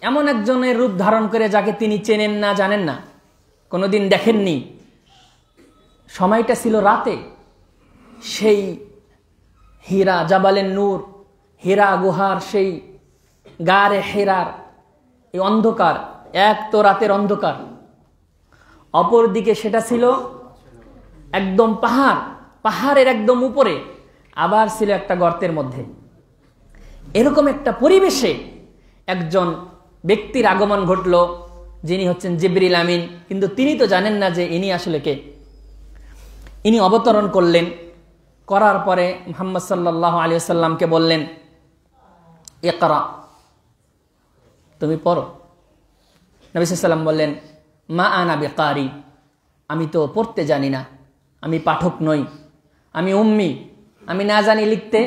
এমন একজনের রূপ ধারণ করে যাকে তিনি চেনেন না, জানেন না, কোনোদিন দেখেননি। সময়টা ছিল রাতে। সেই হীরা, জাবালের নূর, হীরা গুহার সেই গারে হেরার এই অন্ধকার, এক তো রাতের অন্ধকার, অপর দিকে সেটা ছিল একদম পাহাড়, পাহাড়ের একদম উপরে, আবার ছিল একটা গর্তের মধ্যে। এরকম একটা পরিবেশে একজন ব্যক্তির আগমন ঘটল, যিনি হচ্ছেন জিবরিল আমিন, কিন্তু তিনি তো জানেন না যে ইনি আসলে কে। ইনি অবতরণ করলেন, করার পরে মুহাম্মদ সাল্লাল্লাহু আলাইহি ওয়াসাল্লামকে বললেন, ইকরা, তুমি পড়ো। নবী সাল্লাল্লাহু আলাইহি ওয়াসাল্লাম বললেন, মা আনা বিকারি, আমি তো পড়তে জানি না, আমি পাঠক নই, আমি উম্মি, আমি না জানি লিখতে,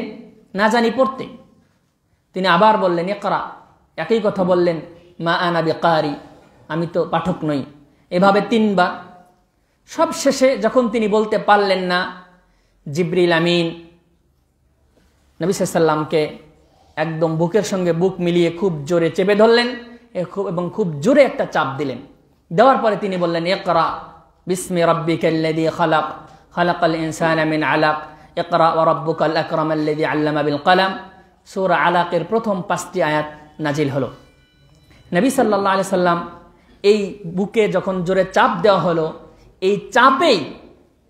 না জানি পড়তে। তিনি আবার বললেন ইকরা, একই কথা বললেন, মা আনা বিকারি, আমি তো পাঠক নই। এভাবে 3 বার। সব শেষে যখন তিনি বলতে পারলেন না, জিবরিল আমিন নবী সাল্লাল্লাহু আলাইহি ওয়াসাল্লামকে একদম বুকের সঙ্গে বুক মিলিয়ে খুব জোরে চেপে ধরলেন এবং খুব জোরে একটা চাপ দিলেন। দেওয়ার পরে তিনি বললেন ইকরা বিসমি রাব্বিকাল্লাযী খালাক, খালাকাল ইনসানা মিন আলাক, ইকরা ওয়া রাব্বুকাল আকরামাল্লাযী আল্লামা বিল কলম। সূরা আলাকের প্রথম 5টি আয়াত নাজিল হলো। নবী সাল্লাল্লাহু আলাইহি সাল্লাম এই বুকে যখন জোরে চাপ দেওয়া হলো, এই চাপেই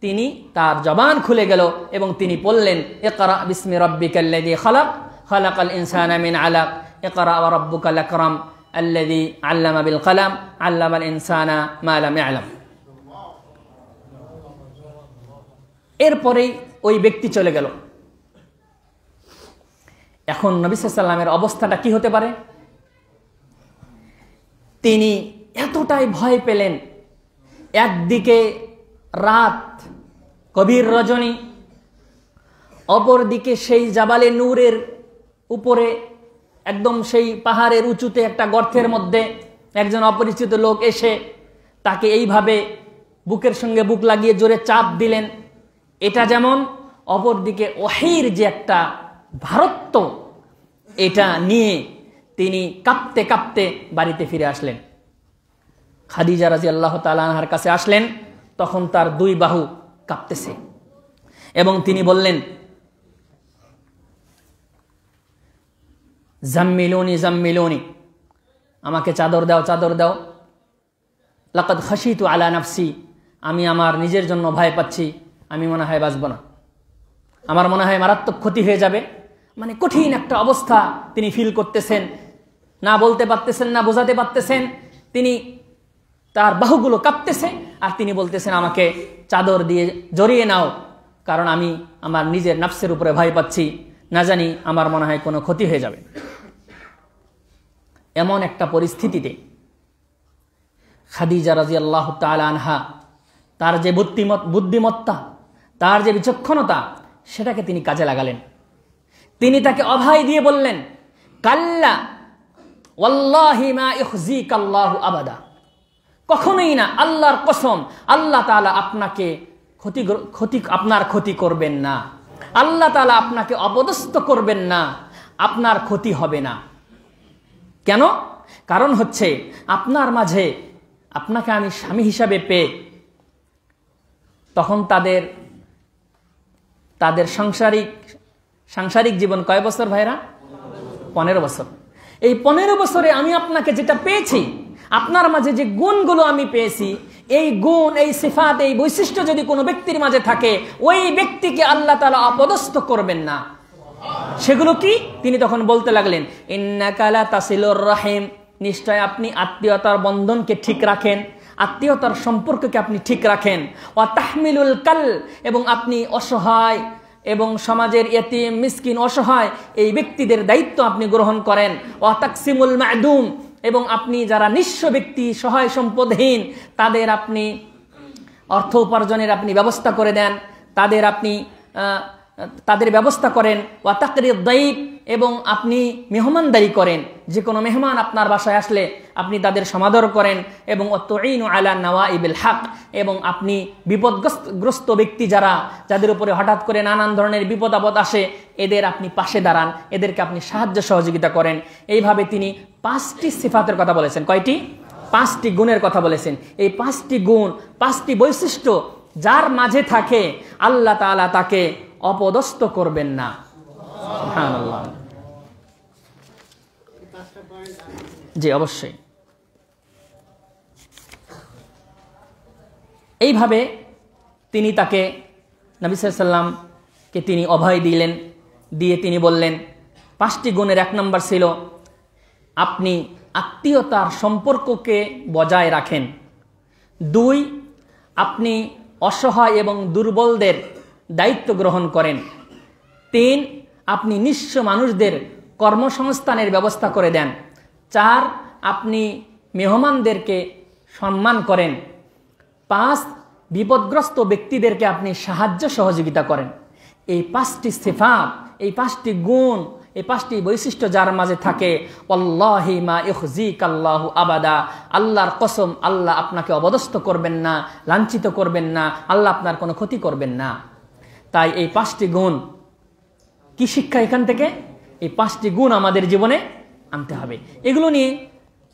তিনি তার জবান খুলে গেল এবং তিনি বললেন ইকরা বিসমি রাব্বিকাল্লাযী খালাক, খালাকাল ইনসানা মিন আলাক, ইকরা ওয়া রাব্বুকাল আকরাম আল্লাযী আল্লামা বিল কলম, আল্লামাল ইনসানা মা লাম ইয়ালাম। এরপরেই ওই ব্যক্তি চলে গেল। এখন নবী সাল্লাল্লাহু আলাইহি সাল্লামের অবস্থাটা কি হতে পারে? তিনি এতটাই ভয় পেলেন, একদিকে রাত, গভীর রজনী, অপরদিকে সেই জাবালে নূরের উপরে একদম সেই পাহাড়ের উঁচুতে একটা গর্তের মধ্যে একজন অপরিচিত লোক এসে তাকে এইভাবে বুকের সঙ্গে বুক লাগিয়ে জোরে চাপ দিলেন। এটা যেমন, অপরদিকে ওহীর যে একটা ভারত্ব, এটা নিয়ে তিনি কাঁপতে কাঁপতে বাড়িতে ফিরে আসলেন। খাদিজা রাদিয়াল্লাহু তাআলা আনহার কাছে আসলেন, তখন তার 2 বাহু কাঁপতেছে এবং তিনি বললেন জাম্মিলুনি জাম্মিলুনি, আমাকে চাদর দাও, চাদর দাও। লাকাদ খাশিতু আলা নাফসি, আমি আমার নিজের জন্য ভয় পাচ্ছি, আমি মনে হয় বাঁচব না, আমার মনে হয় মারাত্মক ক্ষতি হয়ে যাবে। মানে কঠিন একটা অবস্থা তিনি ফিল করতেছেন, না বলতে পারতেছেন, না বোঝাতে পারতেছেন। তিনি, তার বাহুগুলো কাঁপতেছে আর তিনি বলতেছেন আমাকে চাদর দিয়ে জড়িয়ে নাও, কারণ আমি আমার নিজের নাফসের উপরে ভয় পাচ্ছি, না জানি আমার মনে হয় কোনো ক্ষতি হয়ে যাবে। এমন একটা পরিস্থিতিতে খাদিজা রাদিয়াল্লাহু তাআলা আনহা, তার যে বুদ্ধিমত্তা, তার যে বিচক্ষণতা, সেটাকে তিনি কাজে লাগালেন। তিনি তাকে অভয় দিয়ে বললেন কাল্লা ওয়াল্লাহি মা ইখজিকাল্লাহু আবাদা, কখনোই না, আল্লাহর কসম, আল্লাহ তাআলা আপনাকে আপনার ক্ষতি করবেন না, আল্লাহ তাআলা আপনাকে অপদস্থ করবেন না, আপনার ক্ষতি হবে না। কেন? কারণ হচ্ছে আপনার মাঝে আপনাকে আমি স্বামী হিসাবে পেয়ে, তখন তাদের সাংসারিক জীবন কয় বছর ভাইরা? 15 বছর। এই 15 বছরে আমি আপনাকে যেটা পেয়েছি, আপনার মাঝে যে গুণগুলো আমি পেয়েছি, এই গুণ, এই সিফাত, এই বৈশিষ্ট্য যদি কোনো ব্যক্তির মাঝে থাকে, ওই ব্যক্তিকে আল্লাহ তাআলা অপদস্থ করবেন না। সেগুলো কি? তিনি তখন বলতে লাগলেন ইন্নাকা লা তাসিলুর রাহিম, নিশ্চয় আপনি আত্মীয়তার বন্ধনকে ঠিক রাখেন, আত্মীয়তার সম্পর্ককে আপনি ঠিক রাখেন। ওয়া তাহমিলুল কাল, এবং আপনি অসহায় এবং সমাজের ইয়েতিম, মিসকিন, অসহায় এই ব্যক্তিদের দায়িত্ব আপনি গ্রহণ করেন। ওয়া তাকসিমুল মা'দুম, এবং আপনি যারা নিঃস্ব ব্যক্তি, সহায় সম্পদহীন, তাদের আপনি অর্থ উপার্জনের আপনি ব্যবস্থা করে দেন, তাদের ব্যবস্থা করেন। ওয়া তাকরিদ দাইফ, এবং আপনি মেহমানদারি করেন, যে কোনো মেহমান আপনার বাসায় আসলে আপনি তাদের সমাদর করেন। এবং তুঈনু আলা নাওয়াইবিল হক, এবং আপনি বিপদগ্রস্ত ব্যক্তি যাদের উপরে হঠাৎ করে নানান ধরনের বিপদ আপদ আসে, এদের আপনি পাশে দাঁড়ান, এদেরকে আপনি সাহায্য সহযোগিতা করেন। এইভাবে তিনি 5টি সিফাতের কথা বলেছেন। কয়টি? 5টি গুণের কথা বলেছেন। এই 5টি গুণ, 5টি বৈশিষ্ট্য যার মাঝে থাকে, আল্লাহ তাআলা তাকে অপদস্থ করবেন না। সুবহানাল্লাহ। জি, অবশ্যই। এইভাবে তিনি তাকে, নবী সাল্লাল্লাহু আলাইহি ওয়াসাল্লামকে তিনি অভয় দিলেন, দিয়ে তিনি বললেন 5টি গুণের 1 নম্বর ছিল আপনি আত্মীয়তার সম্পর্ককে বজায় রাখেন। 2, আপনি অসহায় এবং দুর্বলদের দায়িত্ব গ্রহণ করেন। 3, আপনি নিঃস্ব মানুষদের কর্মসংস্থানের ব্যবস্থা করে দেন। 4, আপনি মেহমানদেরকে সম্মান করেন। 5, বিপদগ্রস্ত ব্যক্তিদেরকে আপনি সাহায্য সহযোগিতা করেন। এই 5টি সিফাত, এই 5টি গুণ, এই 5টি বৈশিষ্ট্য যার মাঝে থাকে, ওয়াল্লাহি মা ইখজিকাল্লাহু আবাদা, আল্লাহর কসম, আল্লাহ আপনাকে অবদস্থ করবেন না, লাঞ্ছিত করবেন না, আল্লাহ আপনার কোনো ক্ষতি করবেন না। তাই এই 5টি গুণ, কি শিক্ষা এখান থেকে? এই 5টি গুণ আমাদের জীবনে আনতে হবে। এগুলো নিয়ে,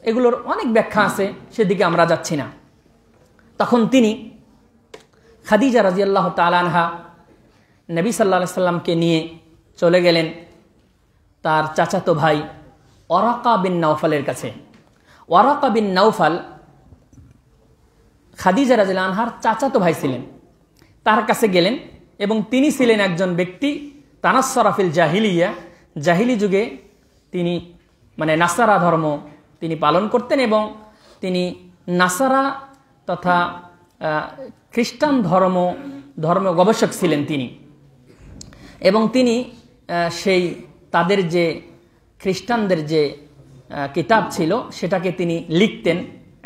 এগুলোর অনেক ব্যাখ্যা আছে, সেদিকে আমরা যাচ্ছি না। তখন তিনি খাদিজা রাদিয়াল্লাহু তাআলা আনহা নবী সাল্লাল্লাহু আলাইহি সাল্লামকে নিয়ে চলে গেলেন তার চাচাতো ভাই ওয়ারাকা বিন নাওফালের কাছে। ওয়ারাকা বিন নাওফাল খাদিজা রাদিয়াল্লাহু আনহার চাচাতো ভাই ছিলেন। তার কাছে গেলেন এবং তিনি ছিলেন একজন ব্যক্তি তানাসসারা ফিল জাহিলিয়া, জাহিলি যুগে তিনি নাসারা ধর্ম তিনি পালন করতেন এবং তিনি নাসারা তথা খ্রিস্টান ধর্ম গবেষক ছিলেন তিনি। এবং তিনি সেই তাদের যে খ্রিস্টানদের যে কিতাব ছিল সেটাকে তিনি লিখতেন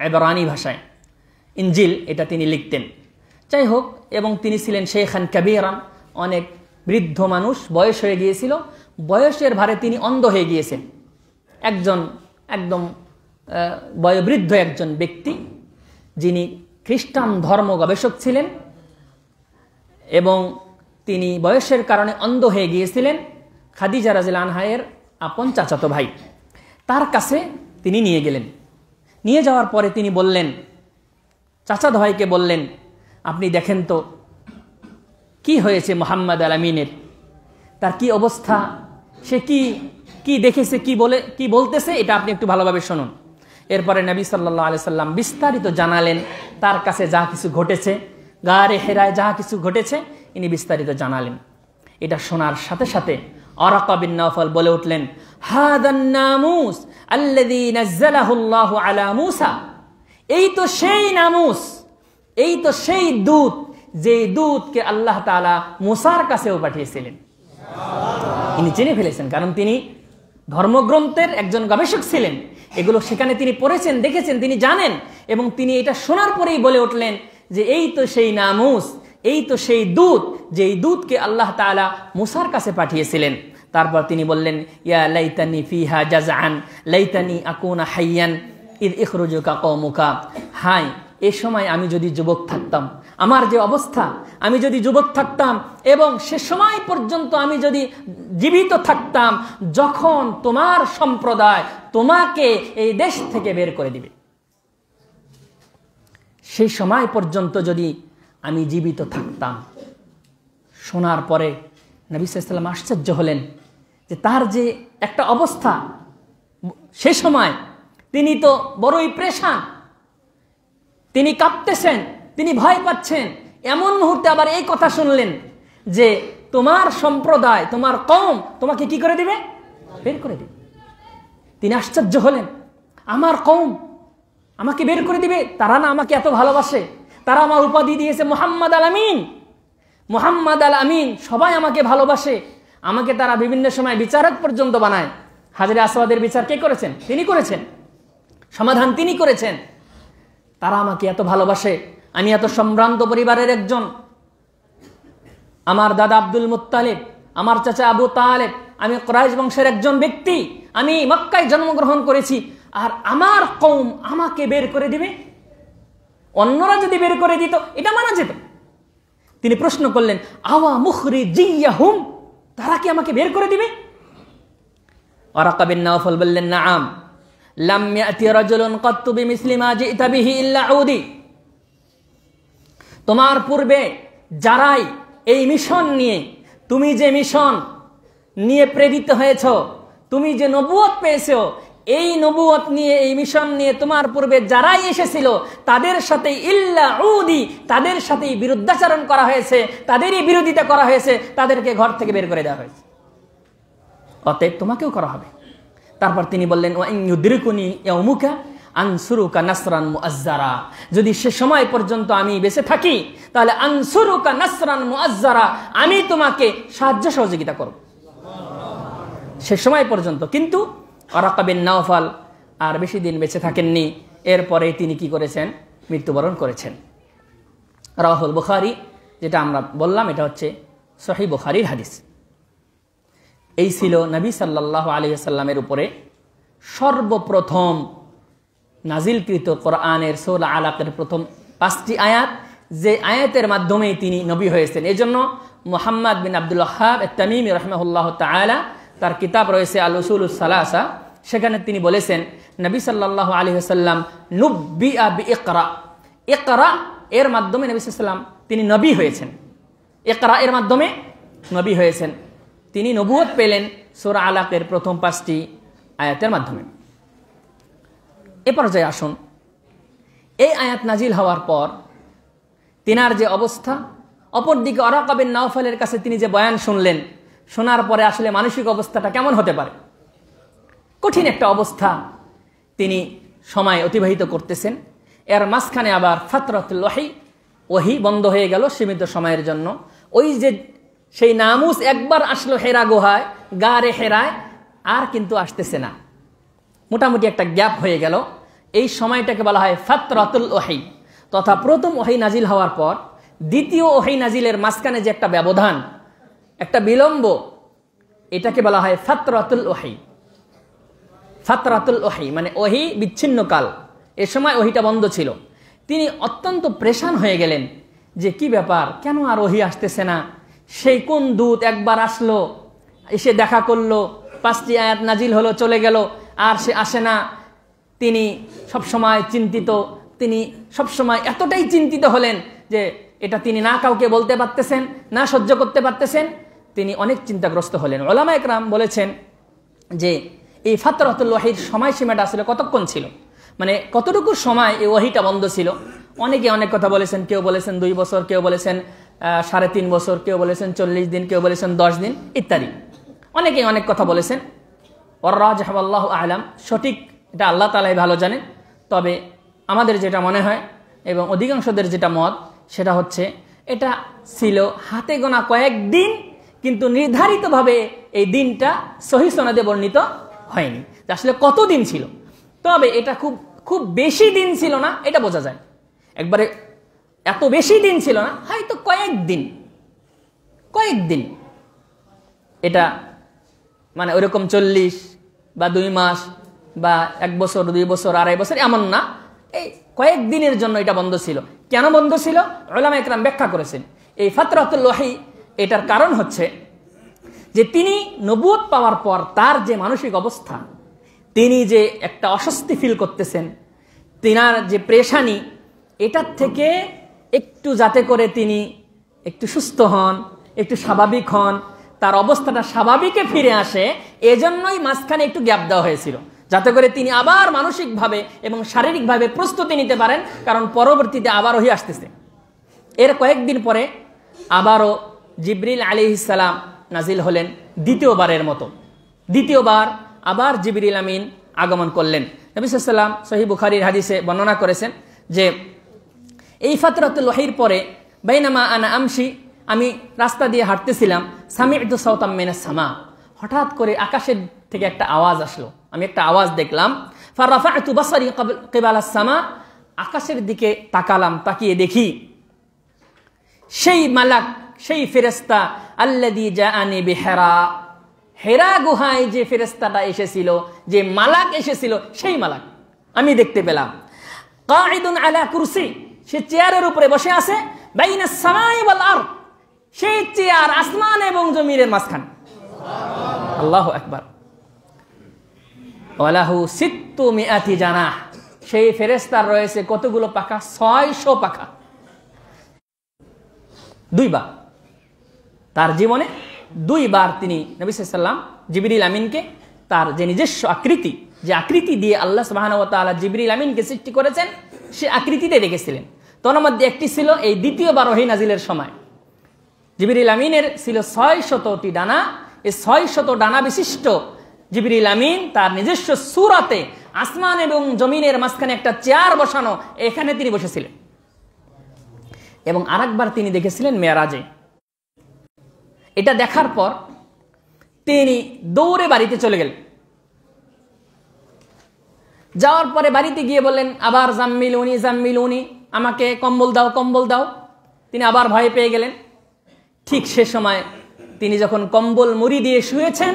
এবরানি ভাষায়, ইনজিল, এটা তিনি লিখতেন। যাই হোক, এবং তিনি ছিলেন শেখান কাবীরান, অনেক বৃদ্ধ মানুষ, বয়স হয়ে গিয়েছিল, বয়সের ভারে তিনি অন্ধ হয়ে গিয়েছেন। একদম বয়োবৃদ্ধ একজন ব্যক্তি, যিনি খ্রিস্টান ধর্ম গবেষক ছিলেন এবং তিনি বয়সের কারণে অন্ধ হয়ে গিয়েছিলেন। খাদিজা রাদিয়াল্লাহু আনহার আপন চাচাতো ভাই, তার কাছে তিনি নিয়ে গেলেন। নিয়ে যাওয়ার পরে তিনি বললেন, চাচাতো ভাইকে বললেন, আপনি দেখেন তো কি হয়েছে মুহাম্মদ আল আমিনের, তার কি অবস্থা, সে কি দেখেছে, কি বলতেছে, এটা আপনি একটু ভালোভাবে শুনুন। এরপরে নবী সাল্লাল্লাহু আলাইহি সাল্লাম বিস্তারিত জানালেন তার কাছে যা কিছু ঘটেছে, গারে হেরায় যা কিছু ঘটেছে, ইনি বিস্তারিত জানালেন। এটা শোনার সাথে সাথে ওয়ারাকা বিন নাওফাল বলে উঠলেন, হাদান নামুস আল্লাযী নাযালাহু আল্লাহু আলা মূসা, এই তো সেই নামুস, এই তো সেই দূত, যে দূতকে আল্লাহ তাআলা মূসার কাছেও পাঠিয়েছিলেন। তিনি চিনে ফেলেছেন, কারণ তিনি ধর্মগ্রন্থের একজন গবেষক ছিলেন। এগুলো সেখানে তিনি পড়েছেন, দেখেছেন, তিনি জানেন। এবং তিনি এটা শোনার পরেই বলে উঠলেন যে এই তো সেই নামুস, এই তো সেই দূত, যেই দূতকে আল্লাহ তাআলা মূসার কাছে পাঠিয়েছিলেন। তারপর তিনি বললেন, ইয়া লাইতানি ফিহা জাযআন লাইতানি আকুনা হাইয়ান ইদ ইখরুজুকা কওমুকা, হাই এই সময় আমি যদি যুবক থাকতাম, আমার যে অবস্থা, আমি যদি যুবক থাকতাম এবং সে সময় পর্যন্ত আমি যদি জীবিত থাকতাম যখন তোমার সম্প্রদায় তোমাকে এই দেশ থেকে বের করে দিবে, সেই সময় পর্যন্ত যদি আমি জীবিত থাকতাম। শোনার পরে নবী সাল্লাল্লাহু আলাইহি ওয়াসাল্লাম আশ্চর্য হলেন যে তার যে একটা অবস্থা, সে সময় তিনি তো বড়ই পেরেশান, তিনি কাঁপতেছেন, তিনি ভয় পাচ্ছেন। এমন মুহূর্তে আবার এই কথা শুনলেন যে তোমার সম্প্রদায়, তোমার কওম তোমাকে কি করে দিবে? বের করে দিবে। তিনি আশ্চর্য হলেন, আমার কওম আমাকে বের করে দিবে? তারা না আমাকে এত ভালোবাসে, তারা আমার উপাধি দিয়েছে মুহাম্মদ আল আমিন, মুহাম্মদ আল আমিন, সবাই আমাকে ভালোবাসে, আমাকে তারা বিভিন্ন সময় বিচারক পর্যন্ত বানায়। হাজরে আসওয়াদের বিচার কে করেছেন? তিনি করেছেন, সমাধান তিনি করেছেন। তারা আমাকে এত ভালোবাসে, আমি এত সম্ভ্রান্ত পরিবারের একজন, আমার দাদা আব্দুল মুত্তালিব, আমার চাচা আবু তালেব, আমি কুরাইশ বংশের একজন ব্যক্তি, আমি মক্কায় জন্মগ্রহণ করেছি, আর আমার কওম আমাকে বের করে দিবে? অন্যরা যদি বের করে দিত এটা মানা যেত। তিনি প্রশ্ন করলেন, আওয়া মুখরিজিয়াহুম, তারা কি আমাকে বের করে দিবে? ওয়ারাকা বিন নাওফাল বললেন, নাআম লাম ইয়াতি রাজুলুন কাত্তু বিমিসলি মা জিতা বিহি ইল্লা উদি, তোমার পূর্বে যারাই এই মিশন নিয়ে, তুমি যে মিশন নিয়ে প্রেরিত হয়েছ, তুমি যে নবুয়ত পেয়েছো, এই নবুয়ত নিয়ে, এই মিশন নিয়ে তোমার পূর্বে যারাই এসেছিল তাদের সাথে ইল্লা উদি, তাদের সাথেই বিরুদ্ধাচরণ করা হয়েছে, তাদেরই বিরোধিতা করা হয়েছে, তাদেরকে ঘর থেকে বের করে দেওয়া হয়েছে, অতএব তোমাকেও করা হবে। তারপর তিনি বললেন, ওয়া ইন ইউদরিকুনি ইয়াউমুকা আনসুরুকা নাসরান মুআজ্জারা, যদি সে সময় পর্যন্ত আমি বেঁচে থাকি তাহলে আনসুরুকা নাসরান মুআজ্জারা, আমি তোমাকে সাহায্য সহযোগিতা করব সে সময় পর্যন্ত। কিন্তু ওয়ারাকা বিন নাওফাল আর বেশি দিন বেঁচে থাকেননি, এরপরে তিনি কি করেছেন? মৃত্যুবরণ করেছেন। রাওয়াহুল বুখারী, যেটা আমরা বললাম এটা হচ্ছে সহিহ বুখারীর হাদিস। এই ছিল নবী সাল্লাল্লাহু আলাইহি ওয়াসাল্লামের উপরে সর্বপ্রথম নাজিলকৃত কোরআনের সূরা আলাকের প্রথম 5টি আয়াত, যে আয়াতের মাধ্যমে তিনি নবী হয়েছেন। এজন্য মুহাম্মদ বিন আব্দুল ওয়াহ্হাব আত-তামিমি রাহিমাহুল্লাহু তাআলা তার কিতাব রয়েছে আল উসুলুস সালাসা, সেখানে তিনি বলেছেন নবী সাল্লাল্লাহু আলাইহি ওয়াসাল্লাম নুব্বিআ বিইকরা, ইকরা এর মাধ্যমে নবী সাল্লাল্লাহু আলাইহি ওয়াসাল্লাম তিনি নবী হয়েছেন। ইকরা এর মাধ্যমে নবী হয়েছেন, তিনি নবুয়ত পেলেন সূরা আলাকের প্রথম 5টি আয়াতের মাধ্যমে। এ পর্যায়ে আসুন, এই আয়াত নাজিল হওয়ার পর তিনার যে অবস্থা, অপরদিকে ওয়ারাকা বিন নাওফালের কাছে তিনি যে বয়ান শুনলেন, শোনার পরে আসলে মানসিক অবস্থাটা কেমন হতে পারে? কঠিন একটা অবস্থা। তিনি সময় অতিবাহিত করতেছেন, এর মাঝখানে আবার ফাতরাতুল ওহী বন্ধ হয়ে গেল সীমিত সময়ের জন্য। ওই যে সেই নামুস একবার আসলো হেরা গুহায়, গারে হেরায়, আর কিন্তু আসতেছে না, মোটামুটি একটা গ্যাপ হয়ে গেল। এই সময়টাকে বলা হয় ফাতরাতুল ওহী, তথা প্রথম ওহী নাজিল হওয়ার পর দ্বিতীয় ওহী নাজিলের মাঝখানে যে একটা ব্যবধান, একটা বিলম্ব, এটাকে বলা হয় ফাতরাতুল ওহী। ফাতরাতুল ওহী মানে ওহী বিচ্ছিন্ন কাল, এ সময় ওহীটা বন্ধ ছিল। তিনি অত্যন্ত প্রেশান হয়ে গেলেন যে কি ব্যাপার, কেন আর ওহী আসতেছে না? সেই কোন দূত একবার আসলো, এসে দেখা করলো, 5টি আয়াত নাজিল হলো, চলে গেল, আর সে আসে না। তিনি সবসময় চিন্তিত, তিনি সবসময় এতটাই চিন্তিত হলেন যে এটা তিনি না কাউকে বলতে পারতেছেন, না সহ্য করতে পারতেছেন, তিনি অনেক চিন্তাগ্রস্ত হলেন। উলামা ইকরাম বলেছেন যে এই ফাতরাতুল ওহীর সময়সীমাটা আসলে কতক্ষণ ছিল, মানে কতটুকু সময় এই ওহীটা বন্ধ ছিল। অনেকে অনেক কথা বলেছেন, কেউ বলেছেন 2 বছর, কেউ বলেছেন 3.5 বছর, কেউ বলেছেন 40 দিন, কেউ বলেছেন 10 দিন ইত্যাদি। অনেকেই অনেক কথা বলেছেন। ওয়ার-রাজিহু আল্লাহু আ'লাম, সঠিক এটা আল্লাহ তাআলাই ভালো জানেন। তবে আমাদের যেটা মনে হয় এবং অধিকাংশদের যেটা মত, সেটা হচ্ছে এটা ছিল হাতে গোনা কয়েকদিন, কিন্তু নির্ধারিতভাবে এই দিনটা সহিহ সনদে বর্ণিত হয়নি আসলে কত দিন ছিল। তবে এটা খুব খুব বেশি দিন ছিল না, এটা বোঝা যায়। একবারে এত বেশি দিন ছিল না, হয়তো কয়েকদিন, এটা মানে ওইরকম 40 বা 2 মাস বা 1 বছর, 2 বছর, 2.5 বছর এমন না, এই কয়েকদিনের জন্য এটা বন্ধ ছিল। কেন বন্ধ ছিল উলামা ইকরাম ব্যাখ্যা করেছেন। এই ফাতরাতুল ওহী এটার কারণ হচ্ছে যে তিনি নবুয়ত পাওয়ার পর তার যে মানসিক অবস্থা, তিনি যে একটা অস্বস্তি ফিল করতেছেন, তিনার যে প্রেশানি, এটার থেকে একটু যাতে করে তিনি একটু সুস্থ হন, একটু স্বাভাবিক হন, তার অবস্থাটা স্বাভাবিকে ফিরে আসে, এজন্যই মাঝখানে একটু গ্যাপ দেওয়া হয়েছিল, যাতে করে তিনি আবার মানসিকভাবে এবং শারীরিকভাবে প্রস্তুতি নিতে পারেন, কারণ পরবর্তীতে আবার ওহী আসতেছে। এর কয়েকদিন পরে আবারও জিবরিল আলাইহিস সালাম নাজিল হলেন দ্বিতীয়বারের মতো। দ্বিতীয়বার আবার জিবরিল আমিন আগমন করলেন। নবী সাল্লাল্লাহু আলাইহি ওয়াসাল্লাম সহিহ বুখারীর হাদিসে বর্ণনা করেছেন যে এই ফাতরাতুল ওহীর পরে বাইনামা আনা আমশি, আমি রাস্তা দিয়ে হাঁটতেছিলাম, সামি'তু সাওতাম মিনাস সামা, হঠাৎ করে আকাশের থেকে একটা আওয়াজ আসলো, আমি একটা আওয়াজ দেখলাম। ফারাফা'তু বাসারি কিবালাস সামা, আকাশের দিকে তাকালাম, তাকিয়ে দেখি সেই মালাক, সেই ফেরেশতা আল্লাযী জাআনি বিহিরা, হেরা গুহায় যে ফেরেশতাটা এসেছিল, যে মালাক এসেছিল, সেই মালাক আমি দেখতে পেলাম। কাঈদুন আলা কুরসি, সে চেয়ারের উপরে বসে আছে, বাইনাস সামাই ওয়াল আরদ, সেই চেয়ার আসমান এবং জমিনের মাঝখানে। আল্লাহু আকবার। ওয়ালাহু সিত্তু মিআতি জানাহ, সেই ফেরেশতার রয়েছে কতগুলো পাখা? 600 পাখা। 2 বার তার জীবনে 2 বার তিনি নবী সাল্লাল্লাহু আলাইহি ওয়াসাল্লাম জিবরিল আমিনকে তার যে নিজস্ব আকৃতি, যে আকৃতি দিয়ে আল্লাহ সুবহানাহু ওয়া তাআলা জিবরিল আমিনকে সৃষ্টি করেছেন, সে আকৃতিতে দেখেছিলেন। তার মধ্যে একটি ছিল এই দ্বিতীয়বার ওহী নাজিলের সময়। জিবরিল আমিনের ছিল 600টি ডানা। এই 600 ডানা বিশিষ্ট জিবরিল আমিন তার নিজস্ব সূরাতে আসমান এবং জমিনের মাঝখানে একটা চেয়ার বসানো, এখানে তিনি বসেছিলেন। এবং আরেকবার তিনি দেখেছিলেন মেরাজে। এটা দেখার পর তিনি দৌড়ে বাড়িতে চলে গেলেন। যাওয়ার পরে বাড়িতে গিয়ে বললেন আবার জাম্মিলুনি, আমাকে কম্বল দাও। তিনি আবার ভয় পেয়ে গেলেন। ঠিক সে সময় তিনি যখন কম্বল মুড়ি দিয়ে শুয়েছেন,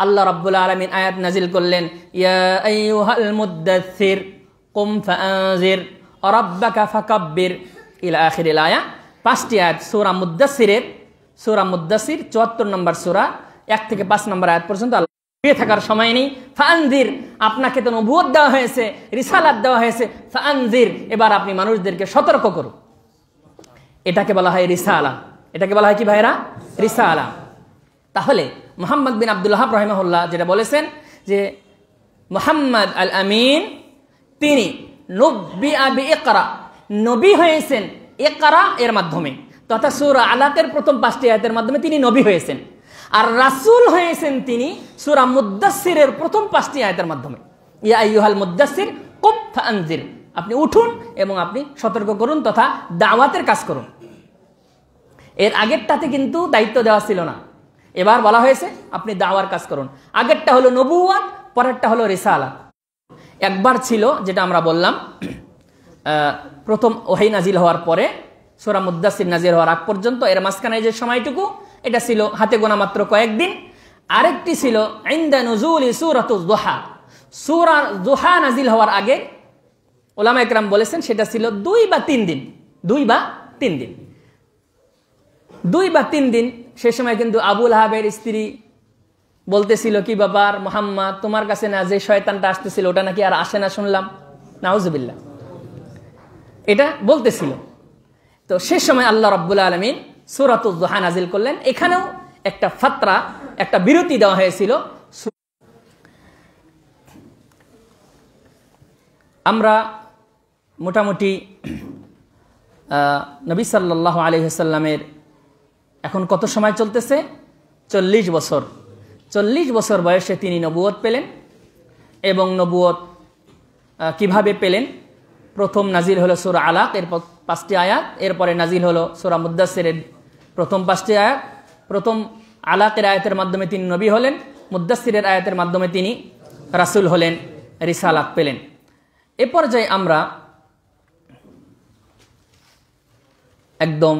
আল্লাহ রাব্বুল আলামিন আয়াত নাজিল করলেন, ইয়া আইয়ুহাল মুদ্দাসসির কুম ফাআনজির ওয়া রাব্বাকা ফাকাব্বির ইলা আখিরিল আয়া। 5টি আয়াত সূরা মুদ্দাসসিরের, সূরা মুদ্দাসসির 74 নম্বর সূরা 1 থেকে 5 নম্বর আয়াত পর্যন্ত। শুয়ে থাকার সময় নেই। ফাআনজির, আপনাকে তো নবুয়ত দেওয়া হয়েছে, রিসালাত দেওয়া হয়েছে, ফাআনজির, এবার আপনি মানুষদেরকে সতর্ক করুন। এটাকে বলা হয় রিসালা। এটাকে বলা হয় কি ভাইরা? রিসালা। তাহলে মুহাম্মদ বিন আব্দুল ওয়াহাব রাহিমাহুল্লাহ যেটা বলেছেন যে মুহাম্মদ আল আমিন তিনি নব্বিআ বিইকরা, নবী হয়েছেন ইকরা এর মাধ্যমে, তথা সূরা আলাকের প্রথম 5টি আয়াতের মাধ্যমে তিনি নবী হয়েছেন। আর রাসূল হয়েছেন তিনি সূরা মুদ্দাসসিরের প্রথম 5টি আয়াতের মাধ্যমে। ইয়া আইয়ুহাল মুদ্দাসসির কুম ফাআনজির, আপনি উঠুন এবং আপনি সতর্ক করুন তথা দাওয়াতের কাজ করুন। এর আগেরটাতে কিন্তু দায়িত্ব দেওয়া ছিল না, এবার বলা হয়েছে আপনি দাওয়ার কাজ করুন। আগেরটা হলো নবুওয়াত, পরেরটা হলো রিসালাত। একবার ছিল যেটা আমরা বললাম, প্রথম ওহী নাজিল হওয়ার পরে সূরা মুদ্দাসসির নাজিল হওয়ার আগ পর্যন্ত, এর মাঝখানে যে সময়টুকু, এটা ছিল হাতে গোনা মাত্র কয়েকদিন। আরেকটি ছিল ইনদা নুজুলি সূরাতুজ দুহা, সূরা দুহা নাজিল হওয়ার আগে উলামা ইকরাম বলেছেন সেটা ছিল 2 বা 3 দিন, 2 বা 3 দিন, 2 বা 3 দিন। সে সময় কিন্তু আবু লাহাবের স্ত্রী বলতেছিল, কি ব্যাপার মুহাম্মদ, তোমার কাছে না যে শয়তানটা আসতেছিল ওটা নাকি আর আসে না শুনলাম, নাউজুবিল্লাহ, এটা বলতেছিল। তো সে সময় আল্লাহ রাব্বুল আলামিন সূরাতুজ দুহা নাজিল করলেন। এখানেও একটা ফাতরা, একটা বিরতি দেওয়া হয়েছিল। আমরা মোটামুটি নবী সাল্লাল্লাহু আলাইহি ওয়াসাল্লামের এখন কত সময় চলতেছে? 40 বছর। 40 বছর বয়সে তিনি নবুয়ত পেলেন। এবং নবুয়ত কিভাবে পেলেন? প্রথম নাজিল হলো সূরা আলাক, এরপর 5টি আয়াত, এরপরে নাজিল হলো সূরা মুদ্দাসসিরের প্রথম 5টি আয়াত। প্রথম আলাকের আয়াতের মাধ্যমে তিনি নবী হলেন, মুদ্দাসসিরের আয়াতের মাধ্যমে তিনি রাসূল হলেন, রিসালাত পেলেন। এ পর্যায়ে আমরা একদম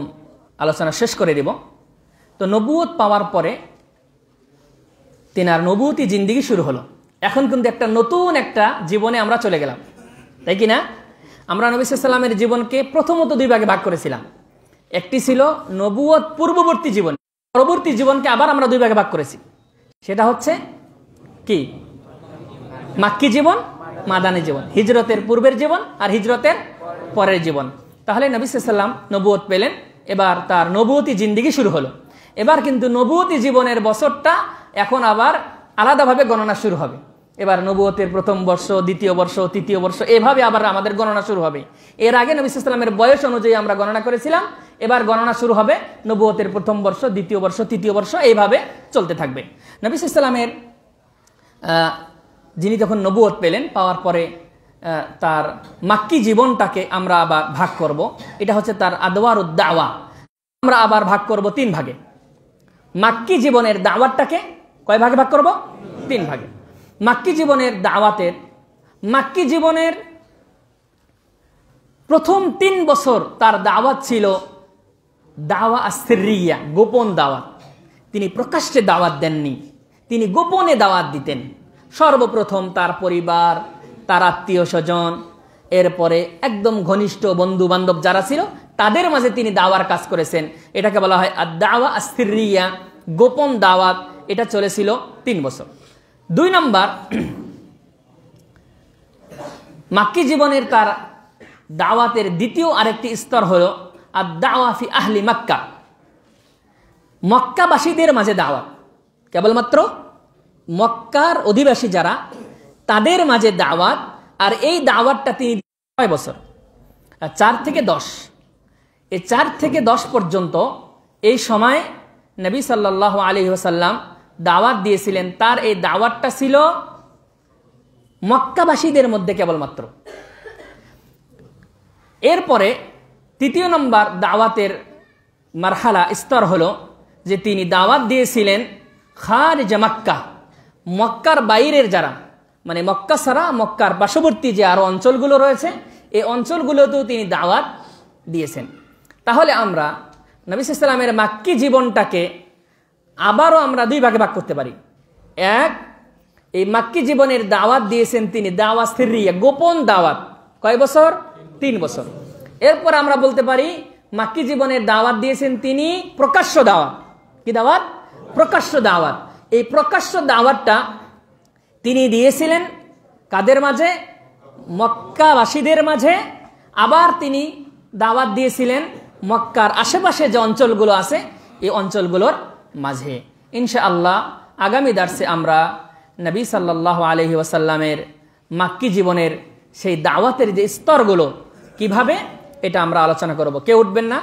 আলোচনা শেষ করে দেব। তো নবুয়ত পাওয়ার পরে তিনার নবুয়তি জিন্দেগি শুরু হলো। এখন কিন্তু একটা নতুন একটা জীবনে আমরা চলে গেলাম, তাই কি না? আমরা নবী সাল্লাল্লাহু আলাইহি ওয়াসাল্লামের জীবনকে প্রথমত 2 ভাগে ভাগ করেছিলাম। একটি ছিল নবুয়ত পূর্ববর্তী জীবন, পরবর্তী জীবনকে আবার আমরা 2 ভাগে ভাগ করেছি। সেটা হচ্ছে কি? মাক্কি জীবন, মাদানী জীবন, হিজরতের পূর্বের জীবন আর হিজরতের পরের জীবন। তাহলে নবী সাল্লাল্লাহু আলাইহি ওয়াসাল্লাম নবুয়ত পেলেন, এবার তার নবুয়তি জিন্দেগি শুরু হলো। এবার কিন্তু নবুয়তি জীবনের বছরটা এখন আবার আলাদাভাবে গণনা শুরু হবে। এবার নবুয়তের প্রথম বর্ষ, দ্বিতীয় বর্ষ, তৃতীয় বর্ষ, এভাবে আবার আমাদের গণনা শুরু হবে। এর আগে নবী সাল্লাল্লাহু আলাইহি ওয়াসাল্লামের বয়স অনুযায়ী আমরা গণনা করেছিলাম, এবার গণনা শুরু হবে নবুয়তের প্রথম বর্ষ, দ্বিতীয় বর্ষ, তৃতীয় বর্ষ, এইভাবে চলতে থাকবে। নবী সাল্লাল্লাহু আলাইহি ওয়াসাল্লামের যিনি তখন নবুয়ত পেলেন, পাওয়ার পরে তার মাক্কি জীবনটাকে আমরা আবার ভাগ করব। এটা হচ্ছে তার আদওয়ারুদ দাওয়া। আমরা আবার ভাগ করব 3 ভাগে। মাক্কি জীবনের দাওয়াতটাকে কয় ভাগে ভাগ করব? 3 ভাগে। মাক্কি জীবনের দাওয়াতের, মাক্কি জীবনের প্রথম 3 বছর তার দাওয়াত ছিল দাওয়া আসরিয়া, গোপন দাওয়াত। তিনি প্রকাশ্যে দাওয়াত দেননি, তিনি গোপনে দাওয়াত দিতেন। সর্বপ্রথম তার পরিবার, তার আত্মীয় স্বজন, এরপরে একদম ঘনিষ্ঠ বন্ধু বান্ধব যারা ছিল তাদের মাঝে তিনি দাওয়ার কাজ করেছেন। এটাকে বলা হয় আদ-দাওয়া আস-সিররিয়া, গোপন দাওয়াত। এটা চলেছিল 3 বছর। 2 নম্বর, মাক্কি জীবনের তার দাওয়াতের দ্বিতীয় আরেকটি স্তর হলো আদ-দাওয়া ফি আহলি মক্কা, মক্কাবাসীদের মাঝে দাওয়াত। কেবলমাত্র মক্কার অধিবাসী যারা, তাদের মাঝে দাওয়াত। আর এই দাওয়াতটা তিনি 6 বছর, 4 থেকে 10, এই 4 থেকে 10 পর্যন্ত এই সময় নবী সাল্লাল্লাহু আলাইহি ওয়াসাল্লাম দাওয়াত দিয়েছিলেন। তার এই দাওয়াতটা ছিল মক্কাবাসীদের মধ্যে কেবলমাত্র। এরপরে 3 নম্বর দাওয়াতের মারহালা, স্তর হলো যে তিনি দাওয়াত দিয়েছিলেন খারিজ মক্কা, মক্কার বাইরের যারা, মানে মক্কা ছাড়া মক্কার পার্শ্ববর্তী যে আরো অঞ্চলগুলো রয়েছে, এই অঞ্চলগুলোতেও তিনি দাওয়াত দিয়েছেন। তাহলে আমরা নবী সাল্লাল্লাহু আলাইহি ওয়াসাল্লামের মাক্কি জীবনটাকে আবারও আমরা দুই ভাগে ভাগ করতে পারি। এক, এই মাক্কি জীবনের দাওয়াত দিয়েছেন তিনি দাওয়াত সিররিয়া, গোপন দাওয়াত। কয় বছর? 3 বছর। এরপর আমরা বলতে পারি মাক্কি জীবনের দাওয়াত দিয়েছেন তিনি প্রকাশ্য দাওয়াত। কি দাওয়াত? প্রকাশ্য দাওয়াত। এই প্রকাশ্য দাওয়াতটা তিনি দিয়েছিলেন কাদের মাঝে? মক্কাবাসীদের মাঝে। আবার তিনি দাওয়াত দিয়েছিলেন মক্কার আশেপাশে যে অঞ্চলগুলো আছে এই অঞ্চলগুলোর মাঝে। ইনশাআল্লাহ আগামী দার্সে আমরা নবী সাল্লাল্লাহু আলাইহি ওয়াসাল্লামের মাক্কি জীবনের সেই দাওয়াতের যে স্তরগুলো কিভাবে, এটা আমরা আলোচনা করব। কেউ উঠবেন না।